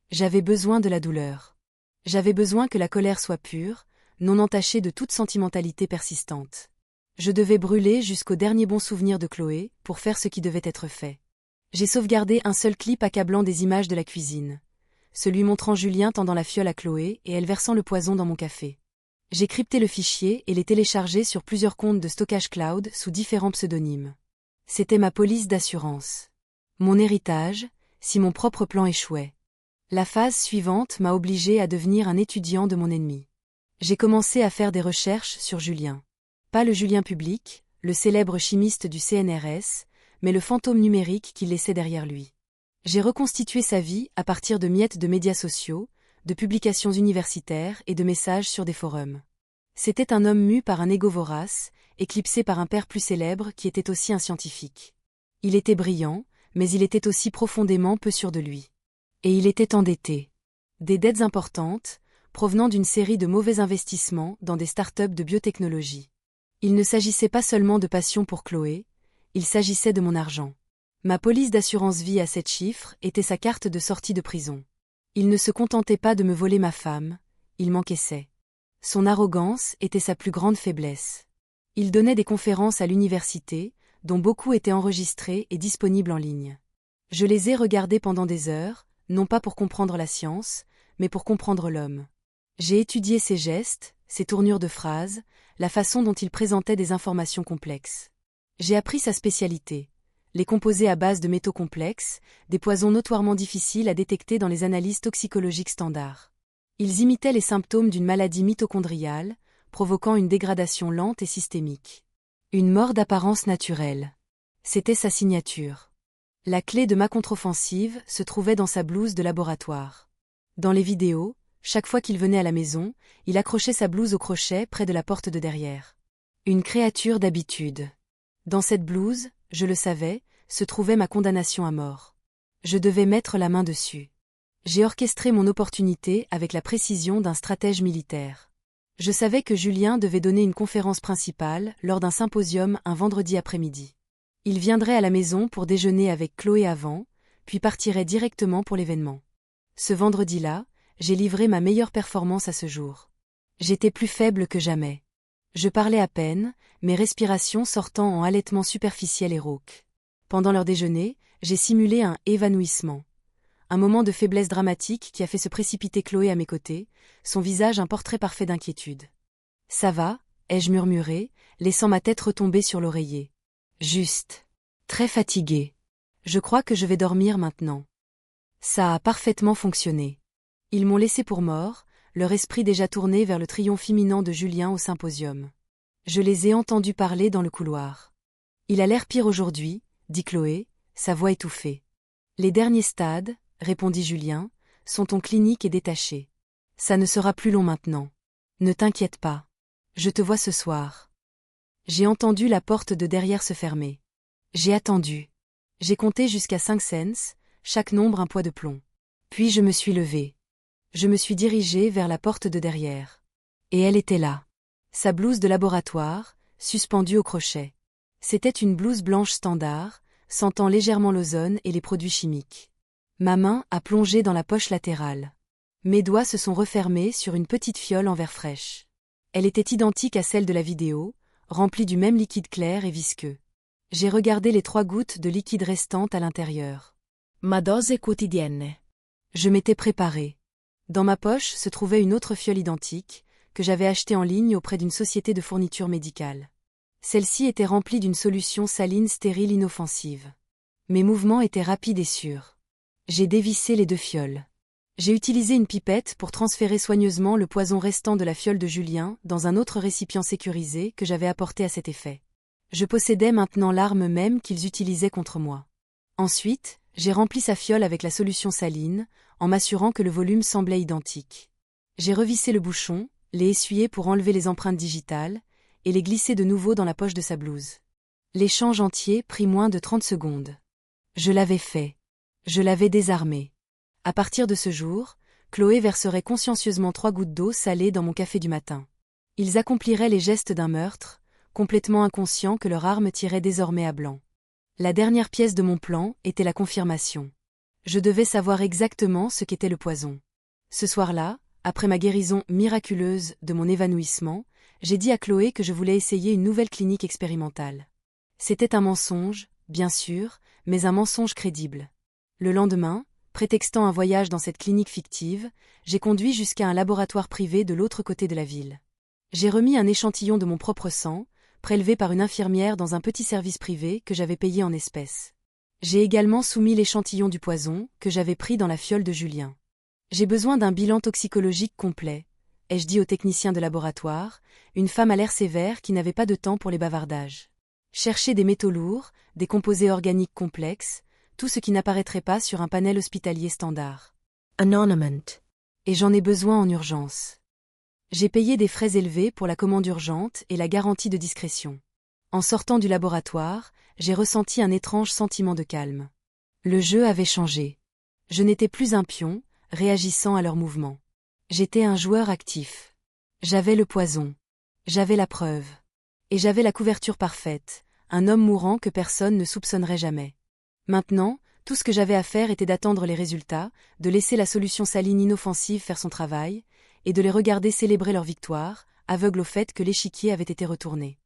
J'avais besoin de la douleur. J'avais besoin que la colère soit pure, non entachée de toute sentimentalité persistante. Je devais brûler jusqu'au dernier bon souvenir de Chloé pour faire ce qui devait être fait. J'ai sauvegardé un seul clip accablant des images de la cuisine. Celui montrant Julien tendant la fiole à Chloé et elle versant le poison dans mon café. J'ai crypté le fichier et l'ai téléchargé sur plusieurs comptes de stockage cloud sous différents pseudonymes. C'était ma police d'assurance. Mon héritage, si mon propre plan échouait. La phase suivante m'a obligé à devenir un étudiant de mon ennemi. J'ai commencé à faire des recherches sur Julien. Pas le Julien public, le célèbre chimiste du CNRS, mais le fantôme numérique qu'il laissait derrière lui. J'ai reconstitué sa vie à partir de miettes de médias sociaux, de publications universitaires et de messages sur des forums. C'était un homme mu par un ego vorace, éclipsé par un père plus célèbre qui était aussi un scientifique. Il était brillant, mais il était aussi profondément peu sûr de lui. Et il était endetté. Des dettes importantes, provenant d'une série de mauvais investissements dans des startups de biotechnologie. Il ne s'agissait pas seulement de passion pour Chloé, il s'agissait de mon argent. Ma police d'assurance vie à 7 chiffres était sa carte de sortie de prison. Il ne se contentait pas de me voler ma femme, il m'encaissait. Son arrogance était sa plus grande faiblesse. Il donnait des conférences à l'université, dont beaucoup étaient enregistrées et disponibles en ligne. Je les ai regardées pendant des heures, non pas pour comprendre la science, mais pour comprendre l'homme. J'ai étudié ses gestes, ses tournures de phrases, la façon dont il présentait des informations complexes. J'ai appris sa spécialité, les composés à base de métaux complexes, des poisons notoirement difficiles à détecter dans les analyses toxicologiques standards. Ils imitaient les symptômes d'une maladie mitochondriale, provoquant une dégradation lente et systémique. Une mort d'apparence naturelle. C'était sa signature. La clé de ma contre-offensive se trouvait dans sa blouse de laboratoire. Dans les vidéos, chaque fois qu'il venait à la maison, il accrochait sa blouse au crochet près de la porte de derrière. Une créature d'habitude. Dans cette blouse, je le savais, se trouvait ma condamnation à mort. Je devais mettre la main dessus. J'ai orchestré mon opportunité avec la précision d'un stratège militaire. Je savais que Julien devait donner une conférence principale lors d'un symposium un vendredi après-midi. Il viendrait à la maison pour déjeuner avec Chloé avant, puis partirait directement pour l'événement. Ce vendredi-là, j'ai livré ma meilleure performance à ce jour. J'étais plus faible que jamais. Je parlais à peine, mes respirations sortant en halètements superficiels et rauques. Pendant leur déjeuner, j'ai simulé un évanouissement. Un moment de faiblesse dramatique qui a fait se précipiter Chloé à mes côtés, son visage un portrait parfait d'inquiétude. « Ça va ?» ai-je murmuré, laissant ma tête retomber sur l'oreiller. « Juste. Très fatiguée. Je crois que je vais dormir maintenant. » Ça a parfaitement fonctionné. Ils m'ont laissé pour mort, leur esprit déjà tourné vers le triomphe imminent de Julien au symposium. Je les ai entendus parler dans le couloir. « Il a l'air pire aujourd'hui », dit Chloé, sa voix étouffée. « Les derniers stades, » répondit Julien, « sont en clinique et détachés. Ça ne sera plus long maintenant. Ne t'inquiète pas. Je te vois ce soir. » J'ai entendu la porte de derrière se fermer. J'ai attendu. J'ai compté jusqu'à 5 cents, chaque nombre un poids de plomb. Puis je me suis levée. Je me suis dirigée vers la porte de derrière. Et elle était là. Sa blouse de laboratoire, suspendue au crochet. C'était une blouse blanche standard, sentant légèrement l'ozone et les produits chimiques. Ma main a plongé dans la poche latérale. Mes doigts se sont refermés sur une petite fiole en verre fraîche. Elle était identique à celle de la vidéo, remplie du même liquide clair et visqueux. J'ai regardé les 3 gouttes de liquide restantes à l'intérieur. Ma dose quotidienne. Je m'étais préparée. Dans ma poche se trouvait une autre fiole identique, que j'avais achetée en ligne auprès d'une société de fourniture médicale. Celle-ci était remplie d'une solution saline stérile inoffensive. Mes mouvements étaient rapides et sûrs. J'ai dévissé les 2 fioles. J'ai utilisé une pipette pour transférer soigneusement le poison restant de la fiole de Julien dans un autre récipient sécurisé que j'avais apporté à cet effet. Je possédais maintenant l'arme même qu'ils utilisaient contre moi. Ensuite, j'ai rempli sa fiole avec la solution saline, en m'assurant que le volume semblait identique. J'ai revissé le bouchon, l'ai essuyé pour enlever les empreintes digitales, et l'ai glissé de nouveau dans la poche de sa blouse. L'échange entier prit moins de 30 secondes. Je l'avais fait. Je l'avais désarmé. À partir de ce jour, Chloé verserait consciencieusement 3 gouttes d'eau salée dans mon café du matin. Ils accompliraient les gestes d'un meurtre, complètement inconscients que leur arme tirait désormais à blanc. La dernière pièce de mon plan était la confirmation. Je devais savoir exactement ce qu'était le poison. Ce soir-là, après ma guérison miraculeuse de mon évanouissement, j'ai dit à Chloé que je voulais essayer une nouvelle clinique expérimentale. C'était un mensonge, bien sûr, mais un mensonge crédible. Le lendemain, prétextant un voyage dans cette clinique fictive, j'ai conduit jusqu'à un laboratoire privé de l'autre côté de la ville. J'ai remis un échantillon de mon propre sang, prélevé par une infirmière dans un petit service privé que j'avais payé en espèces. J'ai également soumis l'échantillon du poison que j'avais pris dans la fiole de Julien. J'ai besoin d'un bilan toxicologique complet, ai-je dit au technicien de laboratoire, une femme à l'air sévère qui n'avait pas de temps pour les bavardages. Chercher des métaux lourds, des composés organiques complexes, tout ce qui n'apparaîtrait pas sur un panel hospitalier standard. Anonymement. Et j'en ai besoin en urgence. J'ai payé des frais élevés pour la commande urgente et la garantie de discrétion. En sortant du laboratoire, j'ai ressenti un étrange sentiment de calme. Le jeu avait changé. Je n'étais plus un pion, réagissant à leurs mouvements. J'étais un joueur actif. J'avais le poison. J'avais la preuve. Et j'avais la couverture parfaite, un homme mourant que personne ne soupçonnerait jamais. Maintenant, tout ce que j'avais à faire était d'attendre les résultats, de laisser la solution saline inoffensive faire son travail, et de les regarder célébrer leur victoire, aveugles au fait que l'échiquier avait été retourné.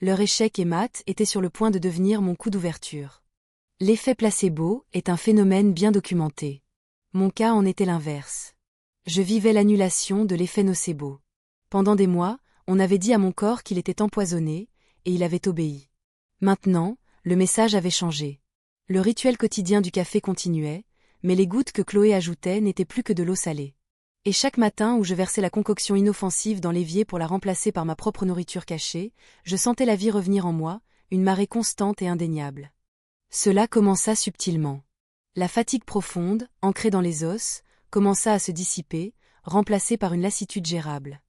Leur échec et mat était sur le point de devenir mon coup d'ouverture. L'effet placebo est un phénomène bien documenté. Mon cas en était l'inverse. Je vivais l'annulation de l'effet nocebo. Pendant des mois, on avait dit à mon corps qu'il était empoisonné, et il avait obéi. Maintenant, le message avait changé. Le rituel quotidien du café continuait, mais les gouttes que Chloé ajoutait n'étaient plus que de l'eau salée. Et chaque matin où je versais la concoction inoffensive dans l'évier pour la remplacer par ma propre nourriture cachée, je sentais la vie revenir en moi, une marée constante et indéniable. Cela commença subtilement. La fatigue profonde, ancrée dans les os, commença à se dissiper, remplacée par une lassitude gérable.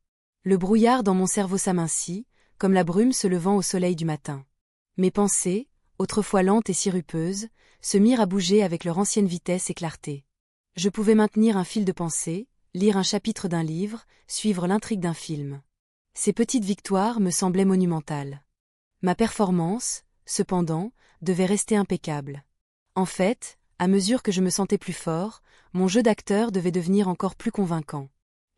Le brouillard dans mon cerveau s'amincit, comme la brume se levant au soleil du matin. Mes pensées, autrefois lentes et sirupeuses, se mirent à bouger avec leur ancienne vitesse et clarté. Je pouvais maintenir un fil de pensée, lire un chapitre d'un livre, suivre l'intrigue d'un film. Ces petites victoires me semblaient monumentales. Ma performance, cependant, devait rester impeccable. En fait, à mesure que je me sentais plus fort, mon jeu d'acteur devait devenir encore plus convaincant.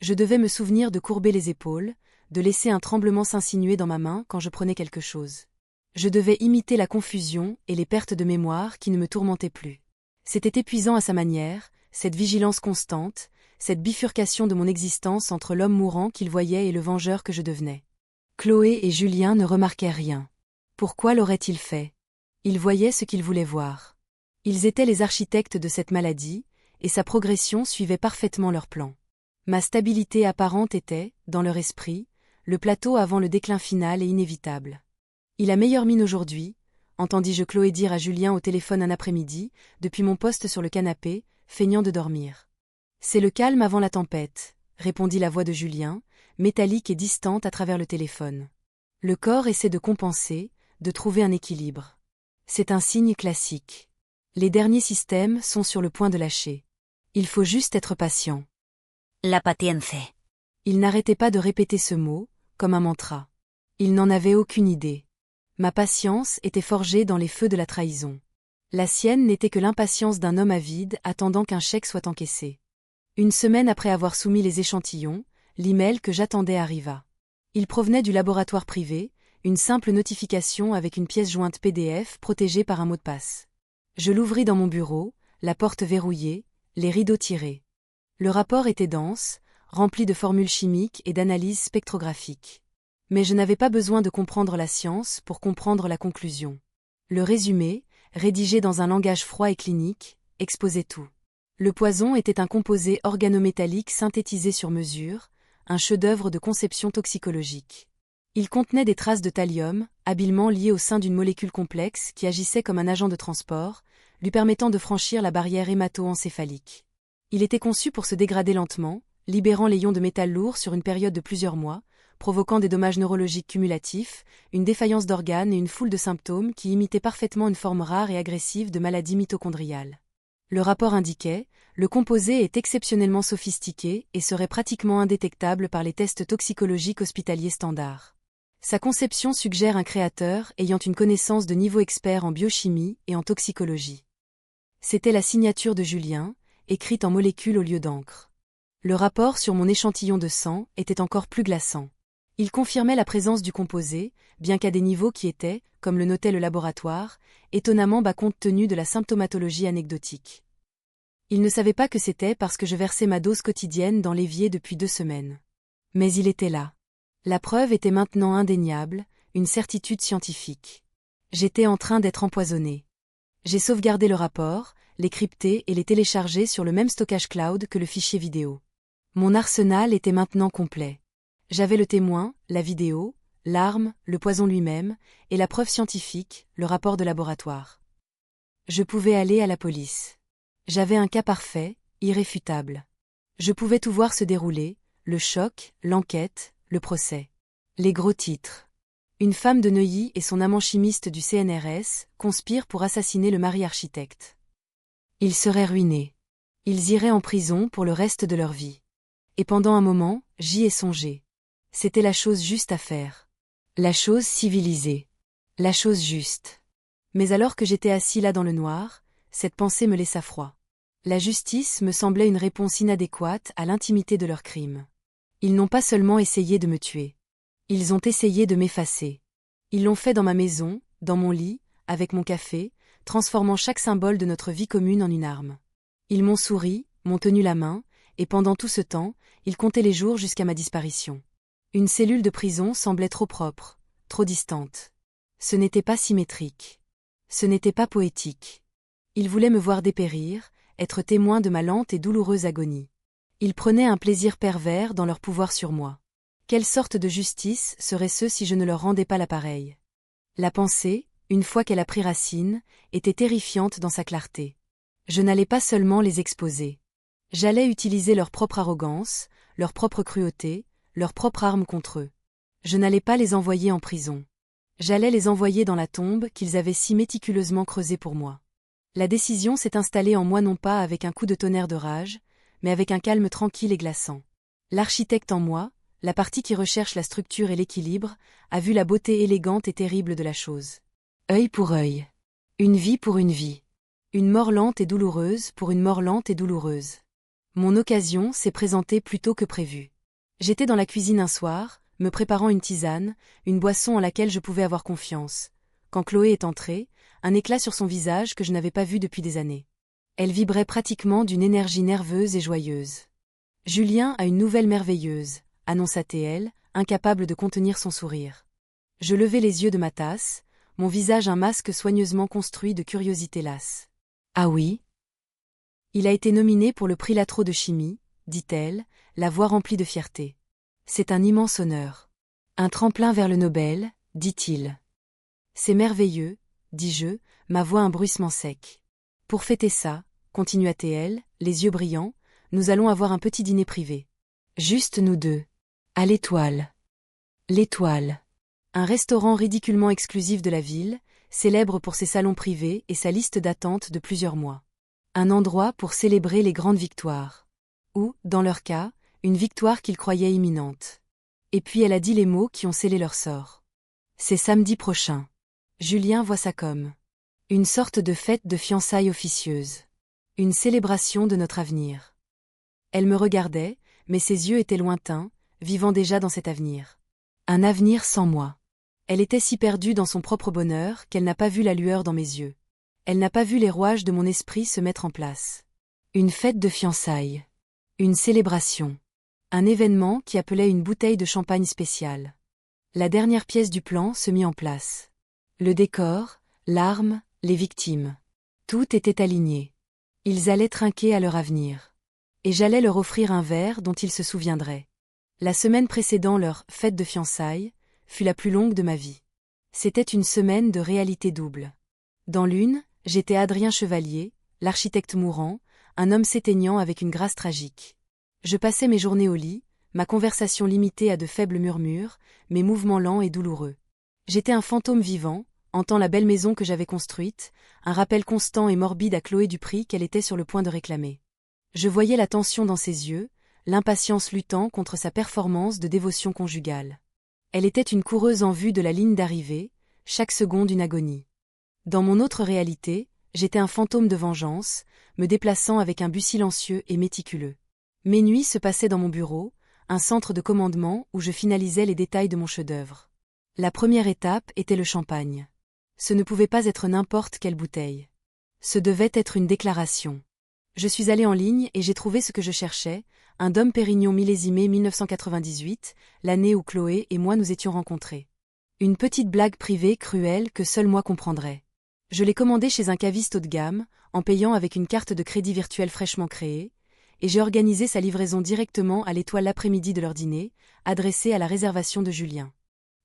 Je devais me souvenir de courber les épaules, de laisser un tremblement s'insinuer dans ma main quand je prenais quelque chose. Je devais imiter la confusion et les pertes de mémoire qui ne me tourmentaient plus. C'était épuisant à sa manière, cette vigilance constante, cette bifurcation de mon existence entre l'homme mourant qu'il voyait et le vengeur que je devenais. Chloé et Julien ne remarquaient rien. Pourquoi l'auraient-ils fait? Ils voyaient ce qu'ils voulaient voir. Ils étaient les architectes de cette maladie, et sa progression suivait parfaitement leur plan. Ma stabilité apparente était, dans leur esprit, le plateau avant le déclin final et inévitable. Il a meilleure mine aujourd'hui, entendis-je Chloé dire à Julien au téléphone un après-midi, depuis mon poste sur le canapé, feignant de dormir. C'est le calme avant la tempête, répondit la voix de Julien, métallique et distante à travers le téléphone. Le corps essaie de compenser, de trouver un équilibre. C'est un signe classique. Les derniers systèmes sont sur le point de lâcher. Il faut juste être patient. La paciencia. Il n'arrêtait pas de répéter ce mot, comme un mantra. Il n'en avait aucune idée. Ma patience était forgée dans les feux de la trahison. La sienne n'était que l'impatience d'un homme avide attendant qu'un chèque soit encaissé. Une semaine après avoir soumis les échantillons, l'email que j'attendais arriva. Il provenait du laboratoire privé, une simple notification avec une pièce jointe PDF protégée par un mot de passe. Je l'ouvris dans mon bureau, la porte verrouillée, les rideaux tirés. Le rapport était dense, rempli de formules chimiques et d'analyses spectrographiques. Mais je n'avais pas besoin de comprendre la science pour comprendre la conclusion. Le résumé, rédigé dans un langage froid et clinique, exposait tout. Le poison était un composé organométallique synthétisé sur mesure, un chef-d'œuvre de conception toxicologique. Il contenait des traces de thallium, habilement liées au sein d'une molécule complexe qui agissait comme un agent de transport, lui permettant de franchir la barrière hémato-encéphalique. Il était conçu pour se dégrader lentement, libérant les ions de métal lourd sur une période de plusieurs mois, provoquant des dommages neurologiques cumulatifs, une défaillance d'organes et une foule de symptômes qui imitaient parfaitement une forme rare et agressive de maladie mitochondriale. Le rapport indiquait, le composé est exceptionnellement sophistiqué et serait pratiquement indétectable par les tests toxicologiques hospitaliers standards. Sa conception suggère un créateur ayant une connaissance de niveau expert en biochimie et en toxicologie. C'était la signature de Julien, écrite en molécules au lieu d'encre. Le rapport sur mon échantillon de sang était encore plus glaçant. Il confirmait la présence du composé, bien qu'à des niveaux qui étaient, comme le notait le laboratoire, étonnamment bas compte tenu de la symptomatologie anecdotique. Il ne savait pas que c'était parce que je versais ma dose quotidienne dans l'évier depuis 2 semaines. Mais il était là. La preuve était maintenant indéniable, une certitude scientifique. J'étais en train d'être empoisonné. J'ai sauvegardé le rapport, les crypté et les téléchargé sur le même stockage cloud que le fichier vidéo. Mon arsenal était maintenant complet. J'avais le témoin, la vidéo, l'arme, le poison lui-même, et la preuve scientifique, le rapport de laboratoire. Je pouvais aller à la police. J'avais un cas parfait, irréfutable. Je pouvais tout voir se dérouler, le choc, l'enquête, le procès. Les gros titres. Une femme de Neuilly et son amant chimiste du CNRS conspirent pour assassiner le mari architecte. Ils seraient ruinés. Ils iraient en prison pour le reste de leur vie. Et pendant un moment, j'y ai songé. C'était la chose juste à faire. La chose civilisée. La chose juste. Mais alors que j'étais assis là dans le noir, cette pensée me laissa froid. La justice me semblait une réponse inadéquate à l'intimité de leur crime. Ils n'ont pas seulement essayé de me tuer. Ils ont essayé de m'effacer. Ils l'ont fait dans ma maison, dans mon lit, avec mon café, transformant chaque symbole de notre vie commune en une arme. Ils m'ont souri, m'ont tenu la main, et pendant tout ce temps, ils comptaient les jours jusqu'à ma disparition. Une cellule de prison semblait trop propre, trop distante. Ce n'était pas symétrique. Ce n'était pas poétique. Ils voulaient me voir dépérir, être témoin de ma lente et douloureuse agonie. Ils prenaient un plaisir pervers dans leur pouvoir sur moi. Quelle sorte de justice serait-ce si je ne leur rendais pas l'appareil? La pensée, une fois qu'elle a pris racine, était terrifiante dans sa clarté. Je n'allais pas seulement les exposer. J'allais utiliser leur propre arrogance, leur propre cruauté, leur propre arme contre eux. Je n'allais pas les envoyer en prison. J'allais les envoyer dans la tombe qu'ils avaient si méticuleusement creusée pour moi. La décision s'est installée en moi non pas avec un coup de tonnerre de rage, mais avec un calme tranquille et glaçant. L'architecte en moi, la partie qui recherche la structure et l'équilibre, a vu la beauté élégante et terrible de la chose. Œil pour œil. Une vie pour une vie. Une mort lente et douloureuse pour une mort lente et douloureuse. Mon occasion s'est présentée plus tôt que prévu. J'étais dans la cuisine un soir, me préparant une tisane, une boisson en laquelle je pouvais avoir confiance, quand Chloé est entrée, un éclat sur son visage que je n'avais pas vu depuis des années. Elle vibrait pratiquement d'une énergie nerveuse et joyeuse. « Julien a une nouvelle merveilleuse », annonça-t-elle, incapable de contenir son sourire. Je levai les yeux de ma tasse, mon visage un masque soigneusement construit de curiosité lasse. « Ah oui ? Il a été nominé pour le prix Latro de chimie, dit-elle, la voix remplie de fierté. C'est un immense honneur. Un tremplin vers le Nobel, dit-il. C'est merveilleux, dis-je, ma voix un bruissement sec. Pour fêter ça, continua-t-elle, les yeux brillants, nous allons avoir un petit dîner privé. Juste nous deux. À l'Étoile. L'Étoile. Un restaurant ridiculement exclusif de la ville, célèbre pour ses salons privés et sa liste d'attente de plusieurs mois. Un endroit pour célébrer les grandes victoires. Ou, dans leur cas, une victoire qu'ils croyaient imminente. Et puis elle a dit les mots qui ont scellé leur sort. C'est samedi prochain. Julien voit ça comme une sorte de fête de fiançailles officieuse. Une célébration de notre avenir. Elle me regardait, mais ses yeux étaient lointains, vivant déjà dans cet avenir. Un avenir sans moi. Elle était si perdue dans son propre bonheur qu'elle n'a pas vu la lueur dans mes yeux. Elle n'a pas vu les rouages de mon esprit se mettre en place. Une fête de fiançailles. Une célébration. Un événement qui appelait une bouteille de champagne spéciale. La dernière pièce du plan se mit en place. Le décor, l'arme, les victimes. Tout était aligné. Ils allaient trinquer à leur avenir. Et j'allais leur offrir un verre dont ils se souviendraient. La semaine précédant leur fête de fiançailles fut la plus longue de ma vie. C'était une semaine de réalité double. Dans l'une, j'étais Adrien Chevalier, l'architecte mourant, un homme s'éteignant avec une grâce tragique. Je passais mes journées au lit, ma conversation limitée à de faibles murmures, mes mouvements lents et douloureux. J'étais un fantôme vivant, hantant la belle maison que j'avais construite, un rappel constant et morbide à Chloé du prix qu'elle était sur le point de réclamer. Je voyais la tension dans ses yeux, l'impatience luttant contre sa performance de dévotion conjugale. Elle était une coureuse en vue de la ligne d'arrivée, chaque seconde une agonie. Dans mon autre réalité, j'étais un fantôme de vengeance, me déplaçant avec un but silencieux et méticuleux. Mes nuits se passaient dans mon bureau, un centre de commandement où je finalisais les détails de mon chef-d'œuvre. La première étape était le champagne. Ce ne pouvait pas être n'importe quelle bouteille. Ce devait être une déclaration. Je suis allé en ligne et j'ai trouvé ce que je cherchais, un Dom Pérignon millésimé 1998, l'année où Chloé et moi nous étions rencontrés. Une petite blague privée cruelle que seul moi comprendrais. Je l'ai commandé chez un caviste haut de gamme, en payant avec une carte de crédit virtuelle fraîchement créée, et j'ai organisé sa livraison directement à l'Étoile l'après-midi de leur dîner, adressée à la réservation de Julien.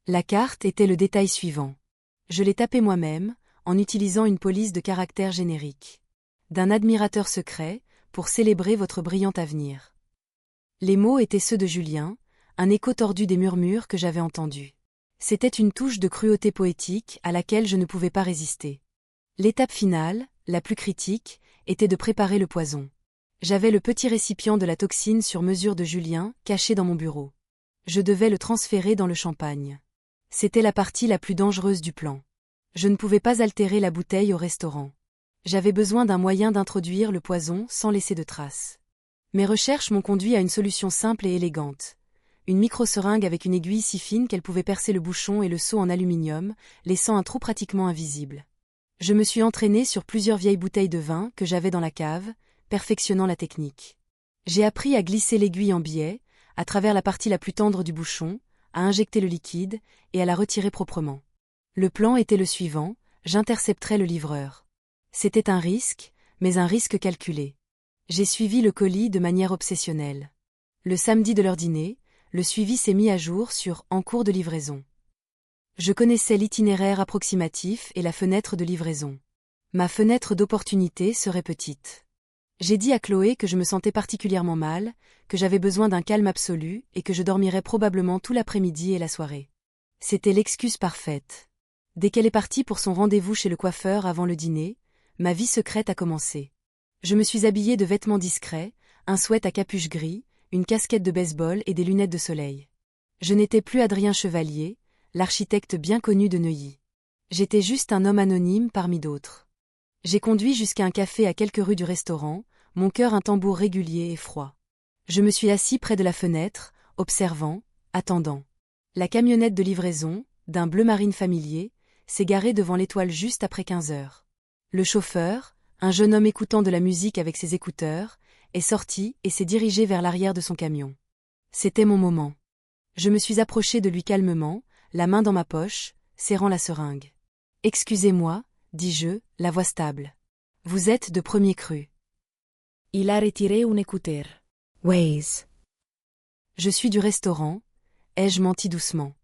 La carte était le détail suivant. Je l'ai tapée moi-même, en utilisant une police de caractère générique. D'un admirateur secret, pour célébrer votre brillant avenir. Les mots étaient ceux de Julien, un écho tordu des murmures que j'avais entendus. C'était une touche de cruauté poétique à laquelle je ne pouvais pas résister. L'étape finale, la plus critique, était de préparer le poison. J'avais le petit récipient de la toxine sur mesure de Julien, caché dans mon bureau. Je devais le transférer dans le champagne. C'était la partie la plus dangereuse du plan. Je ne pouvais pas altérer la bouteille au restaurant. J'avais besoin d'un moyen d'introduire le poison sans laisser de traces. Mes recherches m'ont conduit à une solution simple et élégante. Une micro-seringue avec une aiguille si fine qu'elle pouvait percer le bouchon et le seau en aluminium, laissant un trou pratiquement invisible. Je me suis entraîné sur plusieurs vieilles bouteilles de vin que j'avais dans la cave, perfectionnant la technique. J'ai appris à glisser l'aiguille en biais, à travers la partie la plus tendre du bouchon, à injecter le liquide, et à la retirer proprement. Le plan était le suivant, j'intercepterais le livreur. C'était un risque, mais un risque calculé. J'ai suivi le colis de manière obsessionnelle. Le samedi de leur dîner, le suivi s'est mis à jour sur « en cours de livraison ». Je connaissais l'itinéraire approximatif et la fenêtre de livraison. Ma fenêtre d'opportunité serait petite. J'ai dit à Chloé que je me sentais particulièrement mal, que j'avais besoin d'un calme absolu et que je dormirais probablement tout l'après-midi et la soirée. C'était l'excuse parfaite. Dès qu'elle est partie pour son rendez-vous chez le coiffeur avant le dîner, ma vie secrète a commencé. Je me suis habillée de vêtements discrets, un sweat à capuche gris, une casquette de baseball et des lunettes de soleil. Je n'étais plus Adrien Chevalier, l'architecte bien connu de Neuilly. J'étais juste un homme anonyme parmi d'autres. J'ai conduit jusqu'à un café à quelques rues du restaurant, mon cœur un tambour régulier et froid. Je me suis assis près de la fenêtre, observant, attendant. La camionnette de livraison, d'un bleu marine familier, s'est garée devant l'Étoile juste après 15 heures. Le chauffeur, un jeune homme écoutant de la musique avec ses écouteurs, est sorti et s'est dirigé vers l'arrière de son camion. C'était mon moment. Je me suis approché de lui calmement, la main dans ma poche, serrant la seringue. « Excusez-moi » dis-je, la voix stable. « Vous êtes de premier cru. » Il a retiré un écouteur. Waze. Je suis du restaurant, ai-je menti doucement.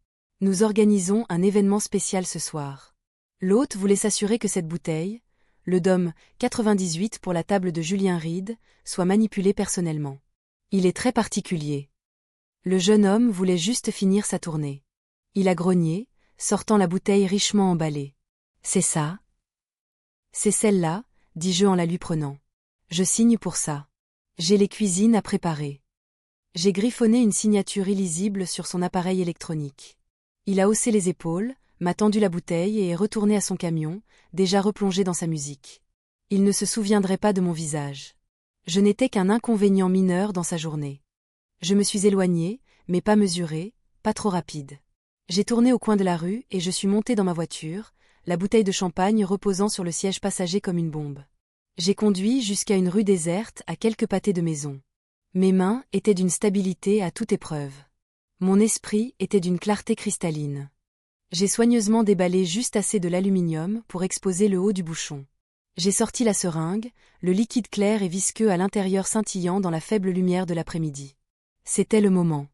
Nous organisons un événement spécial ce soir. L'hôte voulait s'assurer que cette bouteille, le Dom 98 pour la table de Julien Ride, soit manipulée personnellement. Il est très particulier. Le jeune homme voulait juste finir sa tournée. Il a grogné, sortant la bouteille richement emballée. « C'est ça ?»« C'est celle-là, » dis-je en la lui prenant. « Je signe pour ça. J'ai les cuisines à préparer. » J'ai griffonné une signature illisible sur son appareil électronique. Il a haussé les épaules, m'a tendu la bouteille et est retourné à son camion, déjà replongé dans sa musique. Il ne se souviendrait pas de mon visage. Je n'étais qu'un inconvénient mineur dans sa journée. Je me suis éloigné, mais pas mesuré, pas trop rapide. J'ai tourné au coin de la rue et je suis monté dans ma voiture, la bouteille de champagne reposant sur le siège passager comme une bombe. J'ai conduit jusqu'à une rue déserte à quelques pâtés de maison. Mes mains étaient d'une stabilité à toute épreuve. Mon esprit était d'une clarté cristalline. J'ai soigneusement déballé juste assez de l'aluminium pour exposer le haut du bouchon. J'ai sorti la seringue, le liquide clair et visqueux à l'intérieur scintillant dans la faible lumière de l'après-midi. C'était le moment.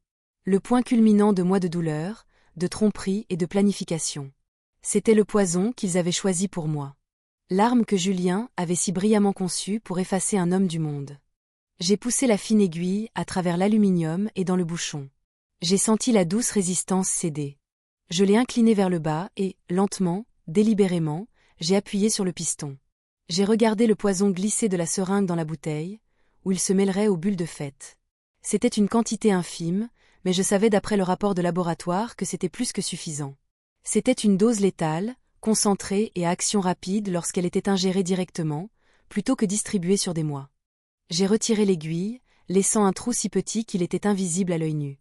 Le point culminant de mois de douleur, de tromperie et de planification. C'était le poison qu'ils avaient choisi pour moi. L'arme que Julien avait si brillamment conçue pour effacer un homme du monde. J'ai poussé la fine aiguille à travers l'aluminium et dans le bouchon. J'ai senti la douce résistance céder. Je l'ai incliné vers le bas et, lentement, délibérément, j'ai appuyé sur le piston. J'ai regardé le poison glisser de la seringue dans la bouteille, où il se mêlerait aux bulles de fête. C'était une quantité infime, mais je savais d'après le rapport de laboratoire que c'était plus que suffisant. C'était une dose létale, concentrée et à action rapide lorsqu'elle était ingérée directement, plutôt que distribuée sur des mois. J'ai retiré l'aiguille, laissant un trou si petit qu'il était invisible à l'œil nu.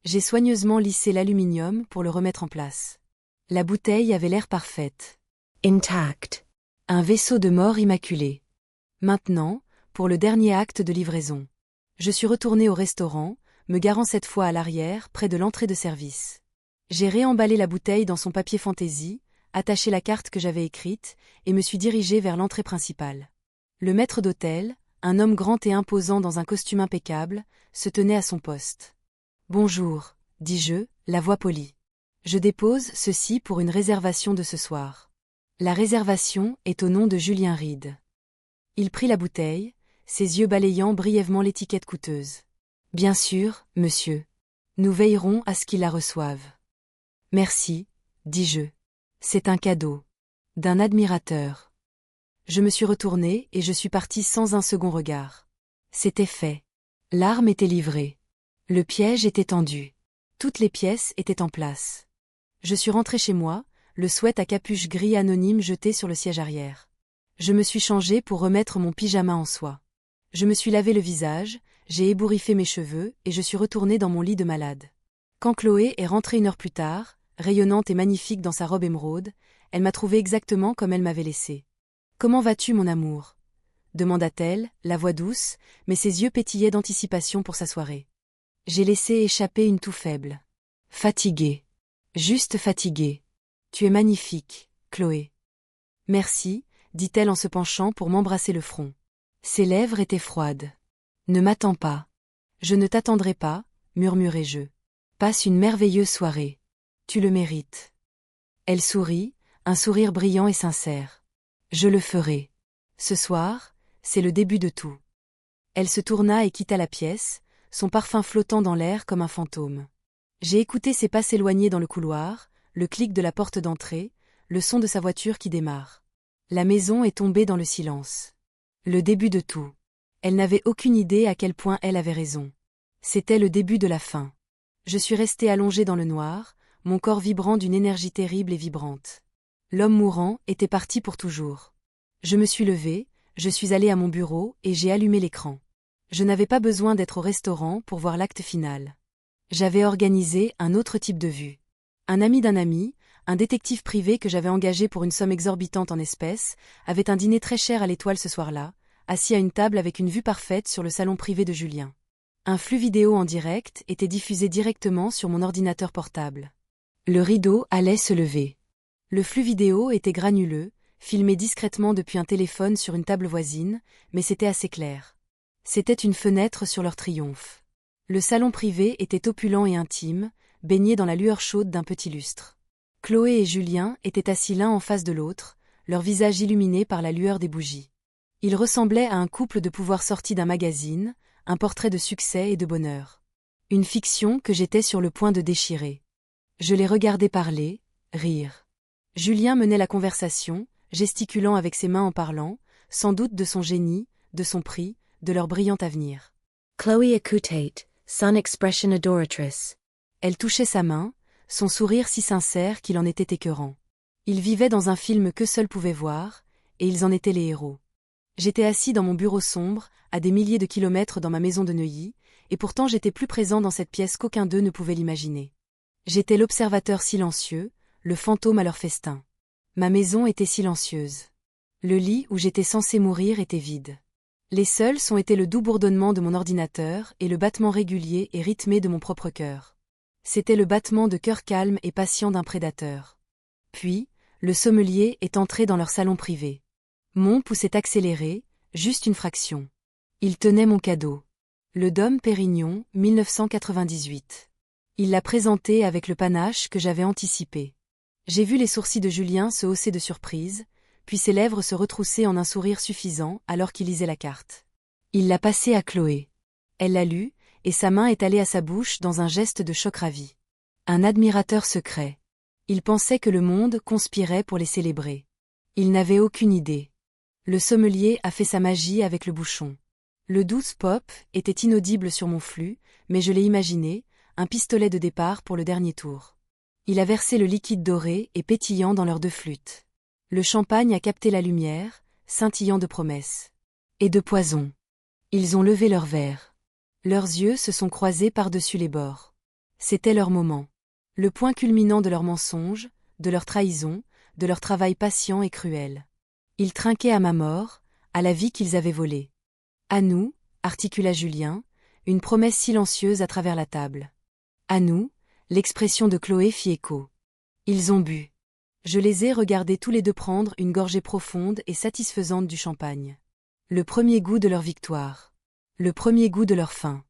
J'ai soigneusement lissé l'aluminium pour le remettre en place. La bouteille avait l'air parfaite. Intact. Un vaisseau de mort immaculé. Maintenant, pour le dernier acte de livraison. Je suis retourné au restaurant, me garant cette fois à l'arrière, près de l'entrée de service. J'ai réemballé la bouteille dans son papier fantaisie, attaché la carte que j'avais écrite, et me suis dirigé vers l'entrée principale. Le maître d'hôtel, un homme grand et imposant dans un costume impeccable, se tenait à son poste. « Bonjour, dis-je, la voix polie. Je dépose ceci pour une réservation de ce soir. La réservation est au nom de Julien Reed. » Il prit la bouteille, ses yeux balayant brièvement l'étiquette coûteuse. « Bien sûr, monsieur. Nous veillerons à ce qu'il la reçoive. »« Merci, dis-je. C'est un cadeau. D'un admirateur. » Je me suis retourné et je suis parti sans un second regard. C'était fait. L'arme était livrée. Le piège était tendu. Toutes les pièces étaient en place. Je suis rentré chez moi, le sweat à capuche gris anonyme jeté sur le siège arrière. Je me suis changé pour remettre mon pyjama en soie. Je me suis lavé le visage, j'ai ébouriffé mes cheveux et je suis retourné dans mon lit de malade. Quand Chloé est rentrée 1 heure plus tard, rayonnante et magnifique dans sa robe émeraude, elle m'a trouvé exactement comme elle m'avait laissé. « Comment vas-tu, mon amour ?» demanda-t-elle, la voix douce, mais ses yeux pétillaient d'anticipation pour sa soirée. J'ai laissé échapper une toux faible. « Fatiguée. Juste fatiguée. Tu es magnifique, Chloé. »« Merci, » dit-elle en se penchant pour m'embrasser le front. Ses lèvres étaient froides. « Ne m'attends pas. »« Je ne t'attendrai pas, » murmurai-je. « Passe une merveilleuse soirée. Tu le mérites. » Elle sourit, un sourire brillant et sincère. « Je le ferai. Ce soir, c'est le début de tout. » Elle se tourna et quitta la pièce, son parfum flottant dans l'air comme un fantôme. J'ai écouté ses pas s'éloigner dans le couloir, le clic de la porte d'entrée, le son de sa voiture qui démarre. La maison est tombée dans le silence. Le début de tout. Elle n'avait aucune idée à quel point elle avait raison. C'était le début de la fin. Je suis resté allongé dans le noir, mon corps vibrant d'une énergie terrible et vibrante. L'homme mourant était parti pour toujours. Je me suis levé, je suis allé à mon bureau et j'ai allumé l'écran. Je n'avais pas besoin d'être au restaurant pour voir l'acte final. J'avais organisé un autre type de vue. Un ami d'un ami, un détective privé que j'avais engagé pour une somme exorbitante en espèces, avait un dîner très cher à l'Étoile ce soir-là, assis à une table avec une vue parfaite sur le salon privé de Julien. Un flux vidéo en direct était diffusé directement sur mon ordinateur portable. Le rideau allait se lever. Le flux vidéo était granuleux, filmé discrètement depuis un téléphone sur une table voisine, mais c'était assez clair. C'était une fenêtre sur leur triomphe. Le salon privé était opulent et intime, baigné dans la lueur chaude d'un petit lustre. Chloé et Julien étaient assis l'un en face de l'autre, leurs visages illuminés par la lueur des bougies. Ils ressemblaient à un couple de pouvoir sorti d'un magazine, un portrait de succès et de bonheur. Une fiction que j'étais sur le point de déchirer. Je les regardais parler, rire. Julien menait la conversation, gesticulant avec ses mains en parlant, sans doute de son génie, de son prix, de leur brillant avenir. Chloe Akutate, son expression adoratrice. Elle touchait sa main, son sourire si sincère qu'il en était écœurant. Ils vivaient dans un film qu'eux seuls pouvaient voir, et ils en étaient les héros. J'étais assis dans mon bureau sombre, à des milliers de kilomètres dans ma maison de Neuilly, et pourtant j'étais plus présent dans cette pièce qu'aucun d'eux ne pouvait l'imaginer. J'étais l'observateur silencieux, le fantôme à leur festin. Ma maison était silencieuse. Le lit où j'étais censé mourir était vide. Les seuls sons étaient le doux bourdonnement de mon ordinateur et le battement régulier et rythmé de mon propre cœur. C'était le battement de cœur calme et patient d'un prédateur. Puis, le sommelier est entré dans leur salon privé. Mon pouls s'est accéléré, juste une fraction. Il tenait mon cadeau. Le Dom Pérignon, 1998. Il l'a présenté avec le panache que j'avais anticipé. J'ai vu les sourcils de Julien se hausser de surprise, puis ses lèvres se retrousser en un sourire suffisant alors qu'il lisait la carte. Il l'a passée à Chloé. Elle l'a lu, et sa main est allée à sa bouche dans un geste de choc ravi. Un admirateur secret. Il pensait que le monde conspirait pour les célébrer. Il n'avait aucune idée. Le sommelier a fait sa magie avec le bouchon. Le douce pop était inaudible sur mon flux, mais je l'ai imaginé, un pistolet de départ pour le dernier tour. Il a versé le liquide doré et pétillant dans leurs deux flûtes. Le champagne a capté la lumière, scintillant de promesses. Et de poison. Ils ont levé leurs verres. Leurs yeux se sont croisés par-dessus les bords. C'était leur moment. Le point culminant de leur mensonge, de leur trahison, de leur travail patient et cruel. Ils trinquaient à ma mort, à la vie qu'ils avaient volée. À nous, articula Julien, une promesse silencieuse à travers la table. À nous, l'expression de Chloé fit écho. Ils ont bu. Je les ai regardés tous les deux prendre une gorgée profonde et satisfaisante du champagne. Le premier goût de leur victoire. Le premier goût de leur fin.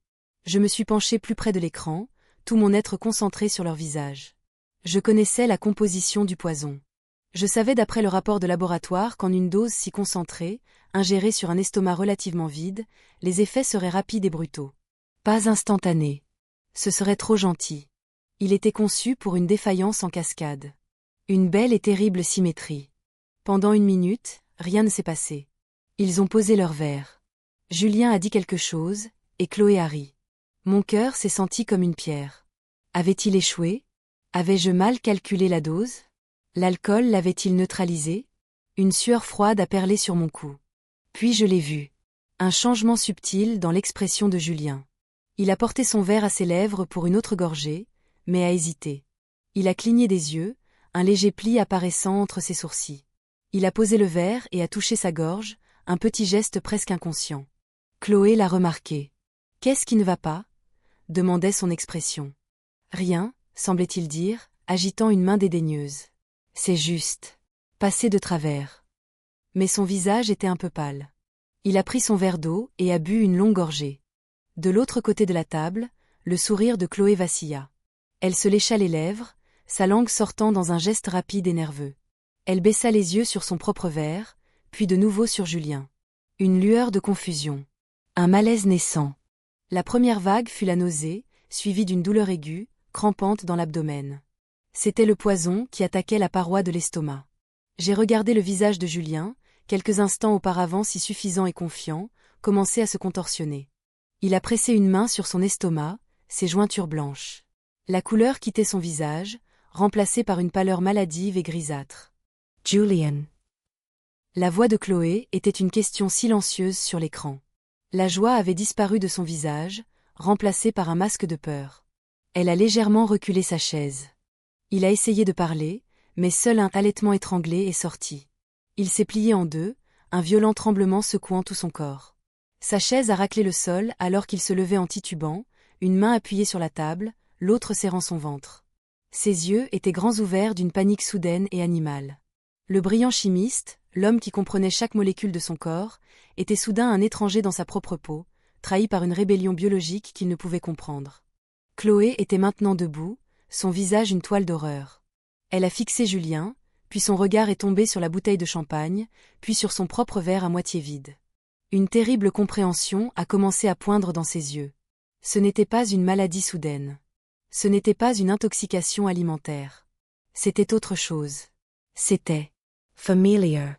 Je me suis penché plus près de l'écran, tout mon être concentré sur leur visage. Je connaissais la composition du poison. Je savais d'après le rapport de laboratoire qu'en une dose si concentrée, ingérée sur un estomac relativement vide, les effets seraient rapides et brutaux. Pas instantanés. Ce serait trop gentil. Il était conçu pour une défaillance en cascade. Une belle et terrible symétrie. Pendant 1 minute, rien ne s'est passé. Ils ont posé leurs verres. Julien a dit quelque chose, et Chloé a ri. Mon cœur s'est senti comme une pierre. Avait-il échoué? Avais-je mal calculé la dose? L'alcool l'avait-il neutralisé? Une sueur froide a perlé sur mon cou. Puis je l'ai vu. Un changement subtil dans l'expression de Julien. Il a porté son verre à ses lèvres pour une autre gorgée, mais a hésité. Il a cligné des yeux, un léger pli apparaissant entre ses sourcils. Il a posé le verre et a touché sa gorge, un petit geste presque inconscient. Chloé l'a remarqué. « Qu'est-ce qui ne va pas ?» demandait son expression. « Rien, semblait-il dire, agitant une main dédaigneuse. « C'est juste. Passé de travers. » Mais son visage était un peu pâle. Il a pris son verre d'eau et a bu une longue gorgée. De l'autre côté de la table, le sourire de Chloé vacilla. Elle se lécha les lèvres, sa langue sortant dans un geste rapide et nerveux. Elle baissa les yeux sur son propre verre, puis de nouveau sur Julien. Une lueur de confusion. Un malaise naissant. La première vague fut la nausée, suivie d'une douleur aiguë, crampante dans l'abdomen. C'était le poison qui attaquait la paroi de l'estomac. J'ai regardé le visage de Julien, quelques instants auparavant si suffisant et confiant, commencer à se contorsionner. Il a pressé une main sur son estomac, ses jointures blanches. La couleur quittait son visage, remplacée par une pâleur maladive et grisâtre. « Julian !» La voix de Chloé était une question silencieuse sur l'écran. La joie avait disparu de son visage, remplacée par un masque de peur. Elle a légèrement reculé sa chaise. Il a essayé de parler, mais seul un halètement étranglé est sorti. Il s'est plié en deux, un violent tremblement secouant tout son corps. Sa chaise a raclé le sol alors qu'il se levait en titubant, une main appuyée sur la table, l'autre serrant son ventre. Ses yeux étaient grands ouverts d'une panique soudaine et animale. Le brillant chimiste, l'homme qui comprenait chaque molécule de son corps, était soudain un étranger dans sa propre peau, trahi par une rébellion biologique qu'il ne pouvait comprendre. Chloé était maintenant debout, son visage une toile d'horreur. Elle a fixé Julien, puis son regard est tombé sur la bouteille de champagne, puis sur son propre verre à moitié vide. Une terrible compréhension a commencé à poindre dans ses yeux. Ce n'était pas une maladie soudaine. Ce n'était pas une intoxication alimentaire. C'était autre chose. C'était familiar.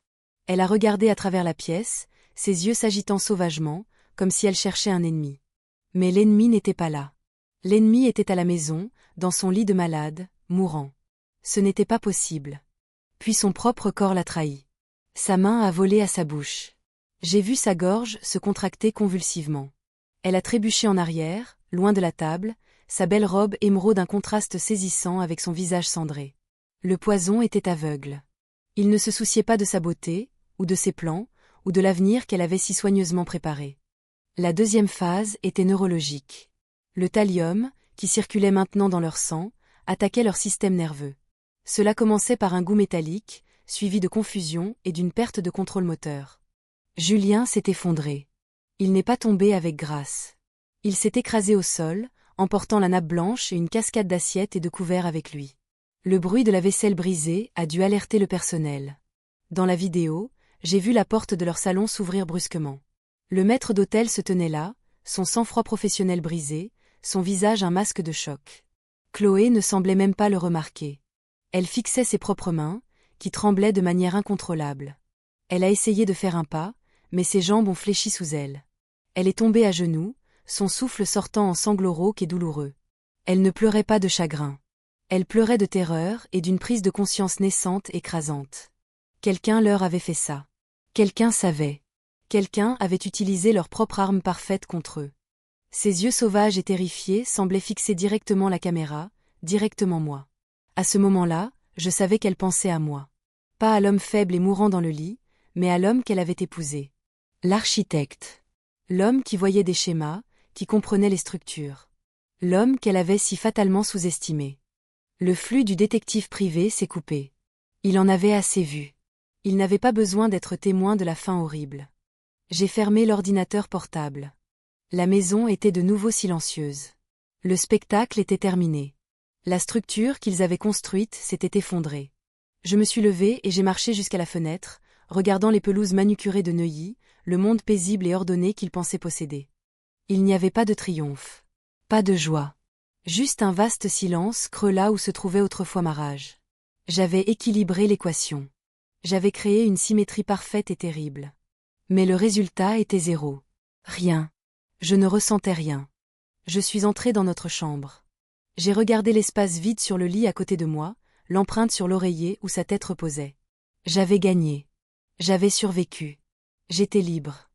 Elle a regardé à travers la pièce, ses yeux s'agitant sauvagement, comme si elle cherchait un ennemi. Mais l'ennemi n'était pas là. L'ennemi était à la maison, dans son lit de malade, mourant. Ce n'était pas possible. Puis son propre corps l'a trahi. Sa main a volé à sa bouche. J'ai vu sa gorge se contracter convulsivement. Elle a trébuché en arrière, loin de la table, sa belle robe émeraude d'un contraste saisissant avec son visage cendré. Le poison était aveugle. Il ne se souciait pas de sa beauté, ou de ses plans, ou de l'avenir qu'elle avait si soigneusement préparé. La deuxième phase était neurologique. Le thallium, qui circulait maintenant dans leur sang, attaquait leur système nerveux. Cela commençait par un goût métallique, suivi de confusion et d'une perte de contrôle moteur. Julien s'est effondré. Il n'est pas tombé avec grâce. Il s'est écrasé au sol, emportant la nappe blanche et une cascade d'assiettes et de couverts avec lui. Le bruit de la vaisselle brisée a dû alerter le personnel. Dans la vidéo, j'ai vu la porte de leur salon s'ouvrir brusquement. Le maître d'hôtel se tenait là, son sang-froid professionnel brisé, son visage un masque de choc. Chloé ne semblait même pas le remarquer. Elle fixait ses propres mains, qui tremblaient de manière incontrôlable. Elle a essayé de faire un pas, mais ses jambes ont fléchi sous elle. Elle est tombée à genoux, son souffle sortant en sanglots rauques et douloureux. Elle ne pleurait pas de chagrin. Elle pleurait de terreur et d'une prise de conscience naissante écrasante. Quelqu'un leur avait fait ça. Quelqu'un savait. Quelqu'un avait utilisé leur propre arme parfaite contre eux. Ses yeux sauvages et terrifiés semblaient fixer directement la caméra, directement moi. À ce moment-là, je savais qu'elle pensait à moi. Pas à l'homme faible et mourant dans le lit, mais à l'homme qu'elle avait épousé. L'architecte. L'homme qui voyait des schémas, qui comprenait les structures. L'homme qu'elle avait si fatalement sous-estimé. Le flux du détective privé s'est coupé. Il en avait assez vu. Il n'avait pas besoin d'être témoin de la fin horrible. J'ai fermé l'ordinateur portable. La maison était de nouveau silencieuse. Le spectacle était terminé. La structure qu'ils avaient construite s'était effondrée. Je me suis levée et j'ai marché jusqu'à la fenêtre, regardant les pelouses manucurées de Neuilly, le monde paisible et ordonné qu'ils pensaient posséder. Il n'y avait pas de triomphe. Pas de joie. Juste un vaste silence creux là où se trouvait autrefois ma rage. J'avais équilibré l'équation. J'avais créé une symétrie parfaite et terrible. Mais le résultat était zéro. Rien. Je ne ressentais rien. Je suis entrée dans notre chambre. J'ai regardé l'espace vide sur le lit à côté de moi, l'empreinte sur l'oreiller où sa tête reposait. J'avais gagné. J'avais survécu. J'étais libre.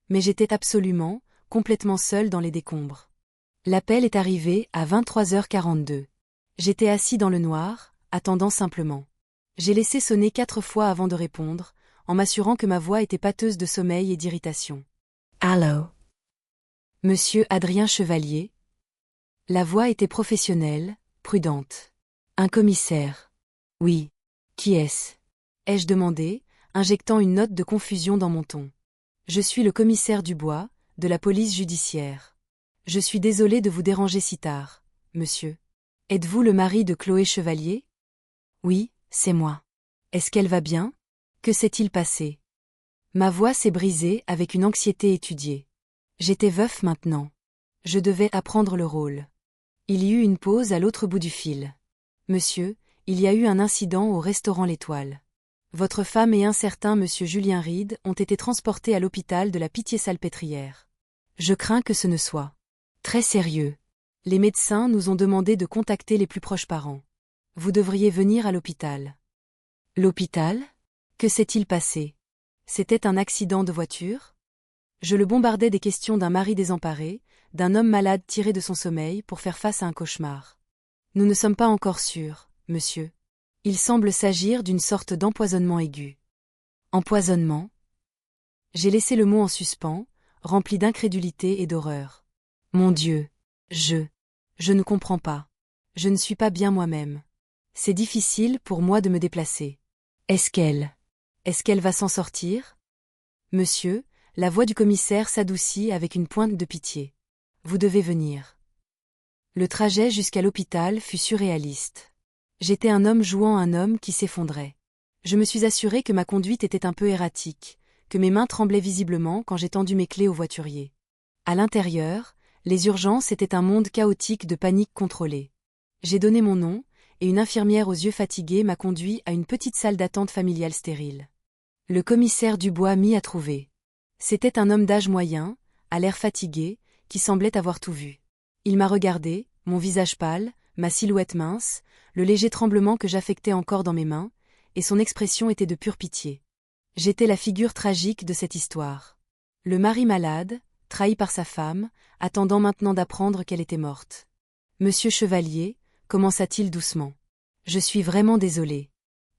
Mais j'étais absolument, complètement seule dans les décombres. L'appel est arrivé à 23h42. J'étais assis dans le noir, attendant simplement. J'ai laissé sonner 4 fois avant de répondre, en m'assurant que ma voix était pâteuse de sommeil et d'irritation. Allô? Monsieur Adrien Chevalier? La voix était professionnelle, prudente. Un commissaire. Oui. Qui est-ce? Ai-je demandé, injectant une note de confusion dans mon ton. Je suis le commissaire Dubois, de la police judiciaire. Je suis désolé de vous déranger si tard, monsieur. Êtes-vous le mari de Chloé Chevalier? Oui, c'est moi. Est-ce qu'elle va bien? Que s'est-il passé? Ma voix s'est brisée avec une anxiété étudiée. J'étais veuf maintenant. Je devais apprendre le rôle. Il y eut une pause à l'autre bout du fil. Monsieur, il y a eu un incident au restaurant L'Étoile. Votre femme et un certain monsieur Julien Ride ont été transportés à l'hôpital de la Pitié-Salpêtrière. Je crains que ce ne soit très sérieux. Les médecins nous ont demandé de contacter les plus proches parents. Vous devriez venir à l'hôpital. L'hôpital? Que s'est-il passé? C'était un accident de voiture? Je le bombardais des questions d'un mari désemparé, d'un homme malade tiré de son sommeil pour faire face à un cauchemar. Nous ne sommes pas encore sûrs, monsieur. Il semble s'agir d'une sorte d'empoisonnement aigu. Empoisonnement? J'ai laissé le mot en suspens, rempli d'incrédulité et d'horreur. Mon Dieu, je ne comprends pas. Je ne suis pas bien moi-même. C'est difficile pour moi de me déplacer. Est-ce qu'elle va s'en sortir? Monsieur, la voix du commissaire s'adoucit avec une pointe de pitié. Vous devez venir. Le trajet jusqu'à l'hôpital fut surréaliste. J'étais un homme jouant un homme qui s'effondrait. Je me suis assuré que ma conduite était un peu erratique, que mes mains tremblaient visiblement quand j'ai tendu mes clés au voiturier. À l'intérieur, les urgences étaient un monde chaotique de panique contrôlée. J'ai donné mon nom, et une infirmière aux yeux fatigués m'a conduit à une petite salle d'attente familiale stérile. Le commissaire Dubois m'y a trouvé. C'était un homme d'âge moyen, à l'air fatigué, qui semblait avoir tout vu. Il m'a regardé, mon visage pâle, ma silhouette mince, le léger tremblement que j'affectais encore dans mes mains, et son expression était de pure pitié. J'étais la figure tragique de cette histoire. Le mari malade, trahi par sa femme, attendant maintenant d'apprendre qu'elle était morte. Monsieur Chevalier, commença-t-il doucement. Je suis vraiment désolé.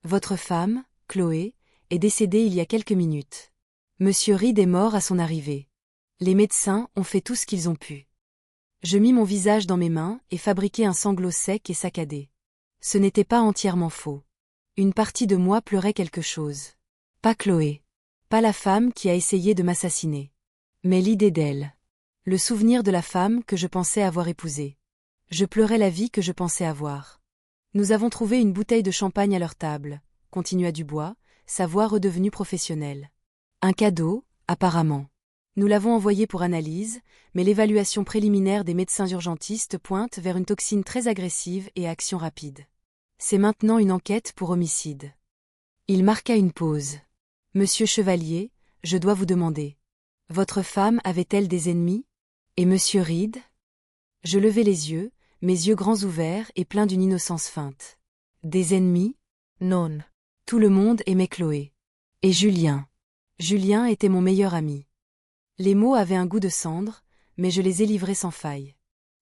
Votre femme, Chloé, est décédée il y a quelques minutes. Monsieur Ride est mort à son arrivée. Les médecins ont fait tout ce qu'ils ont pu. Je mis mon visage dans mes mains et fabriquai un sanglot sec et saccadé. Ce n'était pas entièrement faux. Une partie de moi pleurait quelque chose. Pas Chloé. Pas la femme qui a essayé de m'assassiner. Mais l'idée d'elle. Le souvenir de la femme que je pensais avoir épousée. Je pleurais la vie que je pensais avoir. Nous avons trouvé une bouteille de champagne à leur table, continua Dubois, sa voix redevenue professionnelle. Un cadeau, apparemment. Nous l'avons envoyé pour analyse, mais l'évaluation préliminaire des médecins urgentistes pointe vers une toxine très agressive et à action rapide. C'est maintenant une enquête pour homicide. Il marqua une pause. Monsieur Chevalier, je dois vous demander. Votre femme avait-elle des ennemis? Et monsieur Reed? Je levai les yeux, mes yeux grands ouverts et pleins d'une innocence feinte. Des ennemis? Non. Tout le monde aimait Chloé. Et Julien. Julien était mon meilleur ami. Les mots avaient un goût de cendre, mais je les ai livrés sans faille.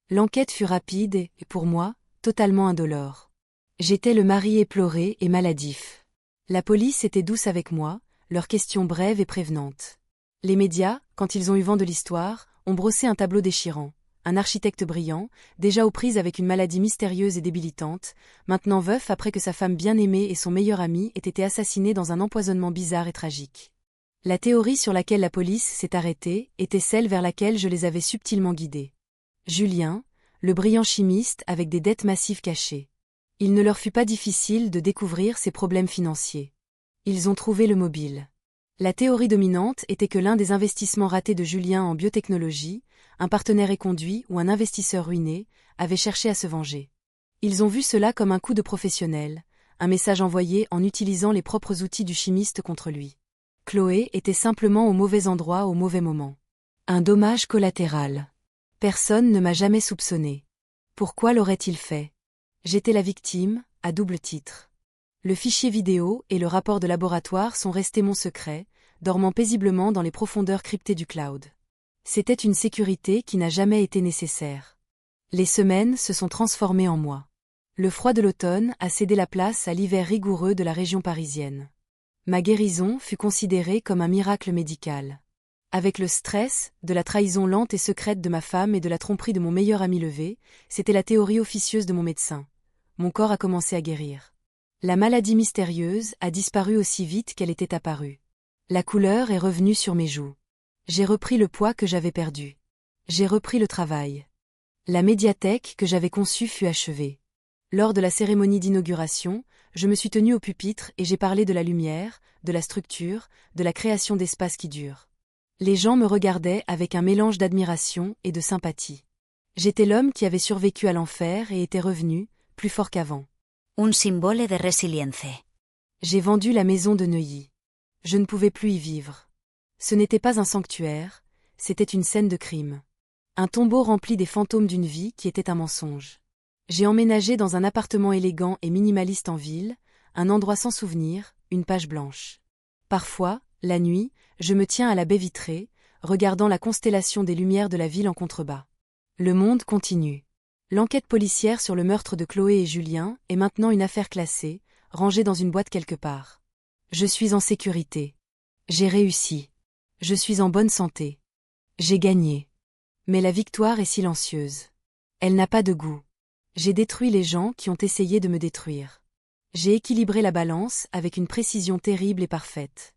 L'enquête fut rapide et, pour moi, totalement indolore. J'étais le mari éploré et maladif. La police était douce avec moi, leurs questions brèves et prévenantes. Les médias, quand ils ont eu vent de l'histoire, ont brossé un tableau déchirant. Un architecte brillant, déjà aux prises avec une maladie mystérieuse et débilitante, maintenant veuf après que sa femme bien-aimée et son meilleur ami aient été assassinés dans un empoisonnement bizarre et tragique. La théorie sur laquelle la police s'est arrêtée était celle vers laquelle je les avais subtilement guidés. Julien, le brillant chimiste avec des dettes massives cachées. Il ne leur fut pas difficile de découvrir ses problèmes financiers. Ils ont trouvé le mobile. La théorie dominante était que l'un des investissements ratés de Julien en biotechnologie, un partenaire éconduit ou un investisseur ruiné, avait cherché à se venger. Ils ont vu cela comme un coup de professionnel, un message envoyé en utilisant les propres outils du chimiste contre lui. Chloé était simplement au mauvais endroit au mauvais moment. Un dommage collatéral. Personne ne m'a jamais soupçonné. Pourquoi l'aurait-il fait? J'étais la victime, à double titre. Le fichier vidéo et le rapport de laboratoire sont restés mon secret, dormant paisiblement dans les profondeurs cryptées du cloud. C'était une sécurité qui n'a jamais été nécessaire. Les semaines se sont transformées en mois. Le froid de l'automne a cédé la place à l'hiver rigoureux de la région parisienne. Ma guérison fut considérée comme un miracle médical. Avec le stress, de la trahison lente et secrète de ma femme et de la tromperie de mon meilleur ami levé, c'était la théorie officieuse de mon médecin. Mon corps a commencé à guérir. La maladie mystérieuse a disparu aussi vite qu'elle était apparue. La couleur est revenue sur mes joues. J'ai repris le poids que j'avais perdu. J'ai repris le travail. La médiathèque que j'avais conçue fut achevée. Lors de la cérémonie d'inauguration, je me suis tenue au pupitre et j'ai parlé de la lumière, de la structure, de la création d'espaces qui durent. Les gens me regardaient avec un mélange d'admiration et de sympathie. J'étais l'homme qui avait survécu à l'enfer et était revenu, plus fort qu'avant. Un symbole de résilience. J'ai vendu la maison de Neuilly. Je ne pouvais plus y vivre. Ce n'était pas un sanctuaire, c'était une scène de crime. Un tombeau rempli des fantômes d'une vie qui était un mensonge. J'ai emménagé dans un appartement élégant et minimaliste en ville, un endroit sans souvenir, une page blanche. Parfois, la nuit, je me tiens à la baie vitrée, regardant la constellation des lumières de la ville en contrebas. Le monde continue. L'enquête policière sur le meurtre de Chloé et Julien est maintenant une affaire classée, rangée dans une boîte quelque part. Je suis en sécurité. J'ai réussi. Je suis en bonne santé. J'ai gagné. Mais la victoire est silencieuse. Elle n'a pas de goût. J'ai détruit les gens qui ont essayé de me détruire. J'ai équilibré la balance avec une précision terrible et parfaite.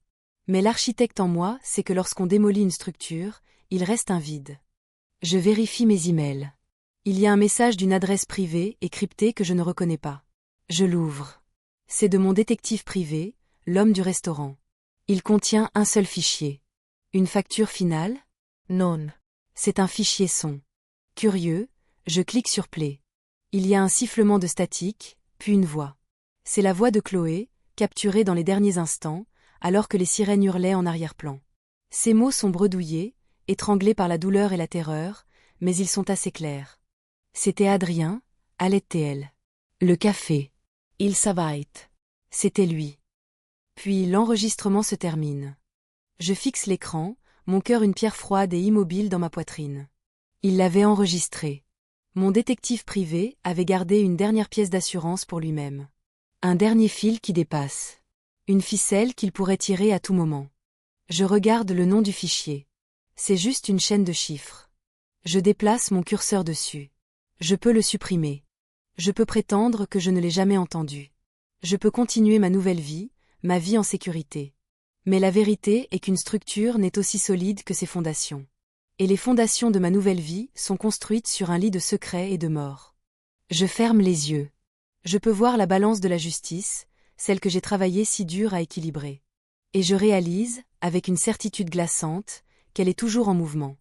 Mais l'architecte en moi sait que lorsqu'on démolit une structure, il reste un vide. Je vérifie mes emails. Il y a un message d'une adresse privée et cryptée que je ne reconnais pas. Je l'ouvre. C'est de mon détective privé, l'homme du restaurant. Il contient un seul fichier. Une facture finale? Non. C'est un fichier son. Curieux, je clique sur play. Il y a un sifflement de statique, puis une voix. C'est la voix de Chloé, capturée dans les derniers instants, alors que les sirènes hurlaient en arrière-plan. Ces mots sont bredouillés, étranglés par la douleur et la terreur, mais ils sont assez clairs. C'était Adrien, allait-elle. Le café. Il s'avait. C'était lui. Puis l'enregistrement se termine. Je fixe l'écran, mon cœur une pierre froide et immobile dans ma poitrine. Il l'avait enregistré. Mon détective privé avait gardé une dernière pièce d'assurance pour lui-même. Un dernier fil qui dépasse. Une ficelle qu'il pourrait tirer à tout moment. Je regarde le nom du fichier. C'est juste une chaîne de chiffres. Je déplace mon curseur dessus. Je peux le supprimer. Je peux prétendre que je ne l'ai jamais entendu. Je peux continuer ma nouvelle vie, ma vie en sécurité. Mais la vérité est qu'une structure n'est aussi solide que ses fondations. Et les fondations de ma nouvelle vie sont construites sur un lit de secrets et de mort. Je ferme les yeux. Je peux voir la balance de la justice, celle que j'ai travaillé si dur à équilibrer. Et je réalise, avec une certitude glaçante, qu'elle est toujours en mouvement.